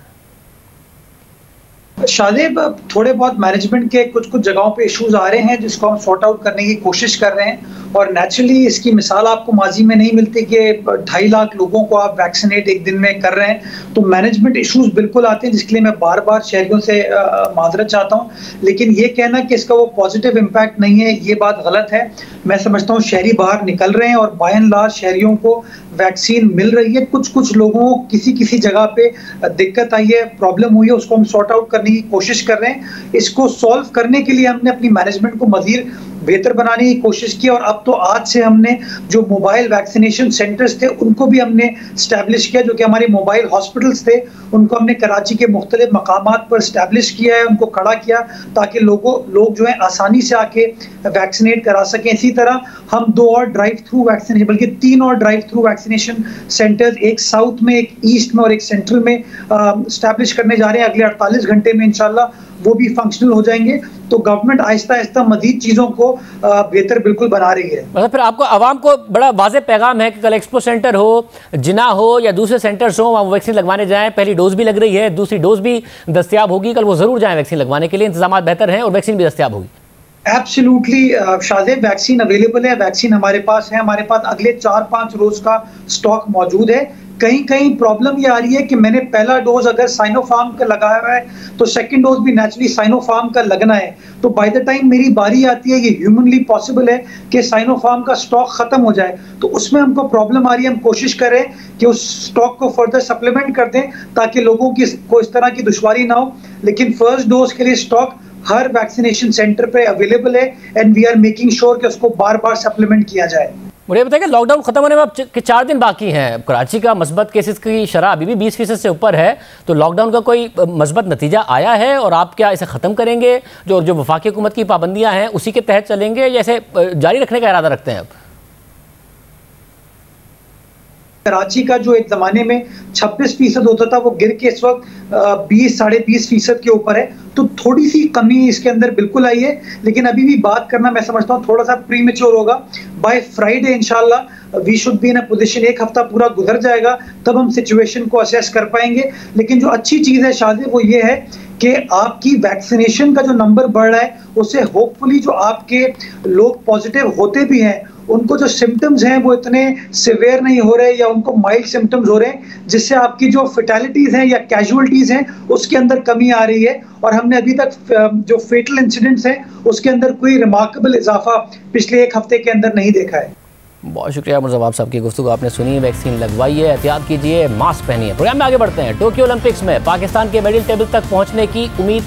शादेब, थोड़े बहुत मैनेजमेंट के कुछ जगहों पे इश्यूज आ रहे हैं जिसको हम सॉर्ट आउट करने की कोशिश कर रहे हैं। और नेचुरली इसकी मिसाल आपको माजी में नहीं मिलती कि 2.5 लाख लोगों को आप वैक्सीनेट एक दिन में कर रहे हैं, तो मैनेजमेंट इश्यूज बिल्कुल आते हैं, जिसके लिए मैं बार बार शहरियों से माजरत चाहता हूँ। लेकिन ये कहना कि इसका वो पॉजिटिव इम्पैक्ट नहीं है, ये बात गलत है। मैं समझता हूँ शहरी बाहर निकल रहे हैं और बाय एंड लार्ज शहरियों को वैक्सीन मिल रही है। कुछ लोगों को किसी जगह पे दिक्कत आई है, प्रॉब्लम हुई है, उसको हम सॉर्ट आउट करने की कोशिश कर रहे हैं। इसको सॉल्व करने के लिए हमने अपनी मैनेजमेंट को मजीद बेहतर बनाने की कोशिश की और अब तो आज से हमने जो मोबाइल वैक्सीनेशन सेंटर्स थे उनको भी हमने स्टैब्लिश किया, जो कि हमारे मोबाइल हॉस्पिटल्स थे उनको हमने कराची के मुख्तलिफ मकामात पर स्टैब्लिश किया है, उनको खड़ा किया ताकि लोग जो है आसानी से आके वैक्सीनेट करा सकें। इसी तरह हम 2 और ड्राइव थ्रू वैक्सीनेशन, बल्कि 3 और ड्राइव थ्रू वैक्सीनेशन सेंटर्स, एक साउथ में, एक ईस्ट में और एक सेंट्रल में स्टैब्लिश करने जा रहे हैं। अगले 48 घंटे में इंशाल्लाह वो भी फंक्शनल हो जाएंगे। तो गवर्नमेंट आहिस्ता आहिस्ता मजीद चीज़ों को बेहतर बिल्कुल बना रही है। मतलब फिर आपको आवाम को बड़ा वाज़ेह पैगाम है कि कल एक्सपो सेंटर हो, जिना हो या दूसरे सेंटर्स हो, वहाँ वैक्सीन लगवाने जाएं। पहली डोज भी लग रही है, दूसरी डोज भी दस्तियाब होगी, कल वो ज़रूर जाएं वैक्सीन लगवाने के लिए। इंतजाम बेहतर हैं और वैक्सीन भी दस्तियाब होगी। एब्सोल्युटली शादेब, वैक्सीन अवेलेबल है, वैक्सीन हमारे पास है, हमारे पास अगले 4-5 रोज का स्टॉक मौजूद है। कहीं प्रॉब्लम ये आ रही है कि मैंने पहला डोज अगर साइनोफार्म का लगाया हुआ है तो सेकंड डोज भी नेचुरली साइनोफार्म का लगना है। तो बाय द टाइम मेरी बारी आती है, ये ह्यूमनली पॉसिबल है कि साइनोफार्म का स्टॉक खत्म हो जाए, तो उसमें हमको प्रॉब्लम आ रही है। हम कोशिश करें कि उस स्टॉक को फर्दर सप्लीमेंट कर दें ताकि लोगों को इस तरह की दुश्वारी ना हो। लेकिन फर्स्ट डोज के लिए स्टॉक हर वैक्सीनेशन सेंटर पे अवेलेबल है and we are making sure कि उसको बार बार सप्लीमेंट किया जाए। मुझे बताइए कि लॉकडाउन खत्म होने में अब 4 दिन बाकी हैं। कराची का मस्बत केसेस की शरह अभी भी 20% से ऊपर है, तो लॉकडाउन का कोई मस्बत नतीजा आया है और आप क्या इसे ख़त्म करेंगे? जो वफाकी हुकूमत की पाबंदियां हैं उसी के तहत चलेंगे या इसे जारी रखने का इरादा रखते हैं? अब कराची का जो एक ज़माने में 26% होता था वो गिर के इस वक्त 20-20.5% के ऊपर है, तो थोड़ी सी कमी इसके अंदर बिल्कुल आई है। लेकिन अभी भी बात करना मैं समझता हूँ थोड़ा सा प्रीमेच्योर होगा। बाय फ्राइडे इंशाल्लाह we should be in a position, एक हफ्ता पूरा गुजर जाएगा तब हम सिचुएशन को असेस कर पाएंगे। लेकिन जो अच्छी चीज़ है शादी वो ये है कि आपकी वैक्सीनेशन का जो नंबर बढ़ रहा है उससे होपफुली जो आपके लोग पॉजिटिव होते भी हैं उनको जो सिम्टम्स हैं वो इतने सिवियर नहीं हो रहे या उनको माइल्ड सिम्टम्स हो रहे हैं, जिससे आपकी जो फेटलिटीज़ हैं या कैजुअलिटीज़ हैं उसके अंदर कमी आ रही है। और हमने अभी तक जो फेटल इंसिडेंट्स हैं उसके अंदर कोई रिमार्केबल इजाफा पिछले 1 हफ्ते के अंदर नहीं देखा है। बहुत शुक्रिया मुर्ज़ावाब साहब की गुफ्तगू आपने सुनी। वैक्सीन लगवाइए, एहतियात कीजिए, मास्क पहनिए। प्रोग्राम में आगे बढ़ते हैं। टोक्यो ओलंपिक्स में पाकिस्तान के मेडल टेबल तक पहुंचने की उम्मीद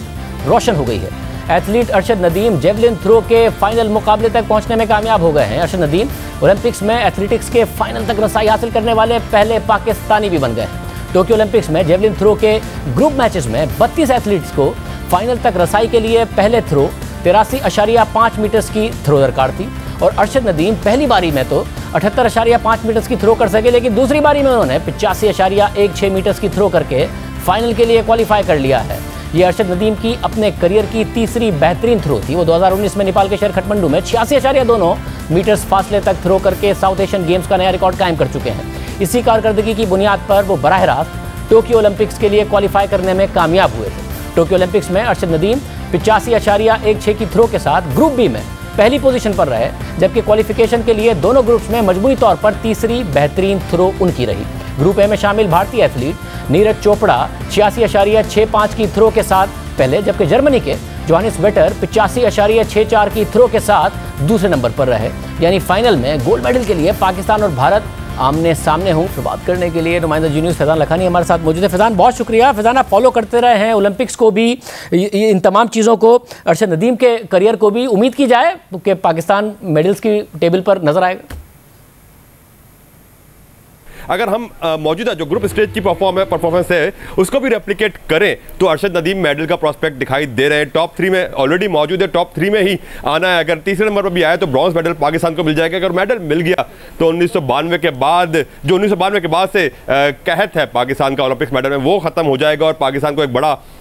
रोशन हो गई है। Athlete Arshad Nadeem javelin throw के फाइनल मुकाबले तक पहुंचने में कामयाब हो गए हैं। अरशद नदीम ओलंपिक्स में एथलेटिक्स के फाइनल तक रसाई हासिल करने वाले पहले पाकिस्तानी भी बन गए हैं। टोक्यो ओलंपिक्स में जेवलिन थ्रो के ग्रुप मैचेस में 32 एथलीट्स को फाइनल तक रसाई के लिए पहले थ्रो 83.5 मीटर्स की थ्रो दरकार थी और अरशद नदीम पहली बारी में तो 78.5 मीटर्स की थ्रो कर सके, लेकिन दूसरी बारी में उन्होंने 85.16 मीटर्स की थ्रो करके फाइनल के लिए क्वालिफाई कर लिया है। ये अरशद नदीम की अपने करियर की तीसरी बेहतरीन थ्रो थी। वो 2019 में नेपाल के शहर खटमंडू में 86.2 मीटर्स फासले तक थ्रो करके साउथ एशियन गेम्स का नया रिकॉर्ड कायम कर चुके हैं। इसी कारकर्दगी की बुनियाद पर वो बराह रास्त टोक्यो ओलंपिक्स के लिए क्वालिफाई करने में कामयाब हुए थे। टोक्यो ओलंपिक्स में अरशद नदीम 85.16 की थ्रो के साथ ग्रुप बी में पहली पोजीशन पर रहे, जबकि क्वालिफिकेशन के लिए दोनों ग्रुप्स में मजमूई तौर पर तीसरी बेहतरीन थ्रो उनकी रही। ग्रुप ए में शामिल भारतीय एथलीट नीरज चोपड़ा 86.65 की थ्रो के साथ पहले, जबकि जर्मनी के जोहानिस वेटर 85.64 की थ्रो के साथ दूसरे नंबर पर रहे। यानी फाइनल में गोल्ड मेडल के लिए पाकिस्तान और भारत आमने सामने हूँ। तो बात करने के लिए नुमाइंदा जी न्यूज़ फैजान लखानी हमारे साथ मौजूद है। फैजान, बहुत शुक्रिया। फैजान, आप फॉलो करते रहे हैं ओलंपिक्स को भी, इन तमाम चीज़ों को, अरशद नदीम के करियर को भी। उम्मीद की जाए कि पाकिस्तान मेडल्स की टेबल पर नजर आएगा। अगर हम मौजूदा जो ग्रुप स्टेज की परफॉर्मेंस है उसको भी रेप्लिकेट करें तो अरशद नदीम मेडल का प्रॉस्पेक्ट दिखाई दे रहे हैं। टॉप 3 में ऑलरेडी मौजूद है, टॉप 3 में ही आना है। अगर तीसरे नंबर पर भी आया तो ब्रॉन्ज मेडल पाकिस्तान को मिल जाएगा। अगर मेडल मिल गया तो 1992 के बाद जो 1992 के बाद से कहत है पाकिस्तान का ओलंपिक्स मेडल में, वो खत्म हो जाएगा और पाकिस्तान को एक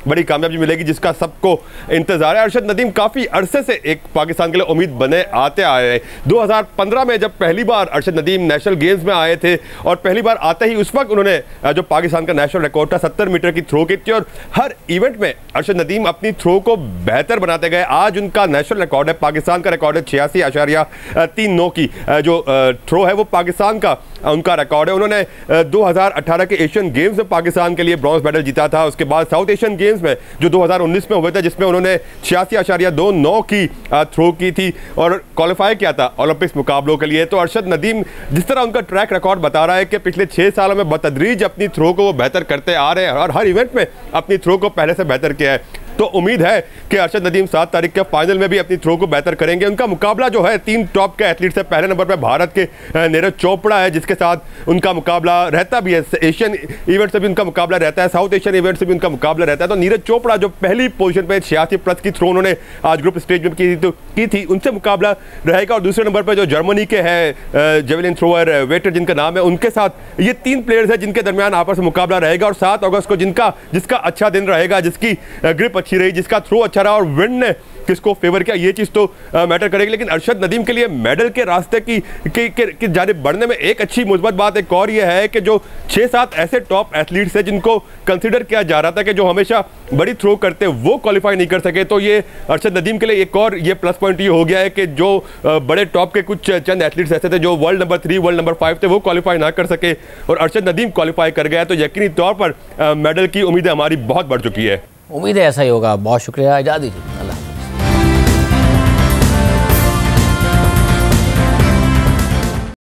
बड़ी कामयाबी मिलेगी जिसका सबको इंतजार है। अरशद नदीम काफ़ी अरसे से एक पाकिस्तान के लिए उम्मीद बने आते आ रहे हैं। 2015 में जब पहली बार अरशद नदीम नेशनल गेम्स में आए थे और पहली बार आते ही उस वक्त उन्होंने जो पाकिस्तान का नेशनल रिकॉर्ड था 70 मीटर की थ्रो की थी और हर इवेंट में अरशद नदीम अपनी थ्रो को बेहतर बनाते गए। आज उनका नेशनल रिकॉर्ड है, पाकिस्तान का रिकॉर्ड है 86.39 की जो थ्रो है वो पाकिस्तान का उनका रिकॉर्ड है। उन्होंने 2018 के एशियन गेम्स में पाकिस्तान के लिए ब्रॉन्ज मेडल जीता था। उसके बाद साउथ एशियन गेम्स में जो 2019 में हुए थे जिसमें उन्होंने 86.29 की थ्रो की थी और क्वालिफाई किया था ओलंपिक्स मुकाबलों के लिए। तो अरशद नदीम जिस तरह उनका ट्रैक रिकॉर्ड बता रहा है कि पिछले 6 सालों में बतदरीज अपनी थ्रो को वो बेहतर करते आ रहे हैं और हर इवेंट में अपनी थ्रो को पहले से बेहतर किया है। तो उम्मीद है कि अरशद नदीम 7 तारीख के फाइनल में भी अपनी थ्रो को बेहतर करेंगे। उनका मुकाबला जो है 3 टॉप के एथलीट से, पहले नंबर पर भारत के नीरज चोपड़ा है जिसके साथ उनका मुकाबला रहता भी है। एशियन इवेंट से भी उनका मुकाबला रहता है, साउथ एशियन इवेंट से भी उनका मुकाबला रहता है। तो नीरज चोपड़ा जो पहली पोजीशन पे 86+ की थ्रो उन्होंने आज ग्रुप स्टेज में की थी उनसे मुकाबला रहेगा। और दूसरे नंबर पर जो जर्मनी के हैं जेवलिन थ्रोअर वेटर जिनका नाम है, उनके साथ ये 3 प्लेयर्स हैं जिनके दरमियान आपस में मुकाबला रहेगा। और 7 अगस्त को जिसका अच्छा दिन रहेगा, जिसकी ग्रिप अच्छी रही, जिसका थ्रो अच्छा रहा और विंड ने किसको फेवर किया, ये चीज तो मैटर करेगी। लेकिन अरशद नदीम के लिए मेडल के रास्ते की जानिब बढ़ने में एक अच्छी मुस्बत बात एक और ये है कि जो 6-7 ऐसे टॉप एथलीट्स हैं जिनको कंसीडर किया जा रहा था कि जो हमेशा बड़ी थ्रो करते वो क्वालिफाई नहीं कर सके, तो ये अरशद नदीम के लिए एक और ये प्लस पॉइंट ये हो गया है कि जो बड़े टॉप के कुछ चंद एथलीट्स ऐसे थे जो वर्ल्ड नंबर 3 वर्ल्ड नंबर 5 थे वो क्वालिफाई ना कर सके और अरशद नदीम क्वालिफाई कर गया। तो यकीनी तौर पर मेडल की उम्मीदें हमारी बहुत बढ़ चुकी है। उम्मीद है ऐसा ही होगा। बहुत शुक्रिया, इजाज़त दीजिए।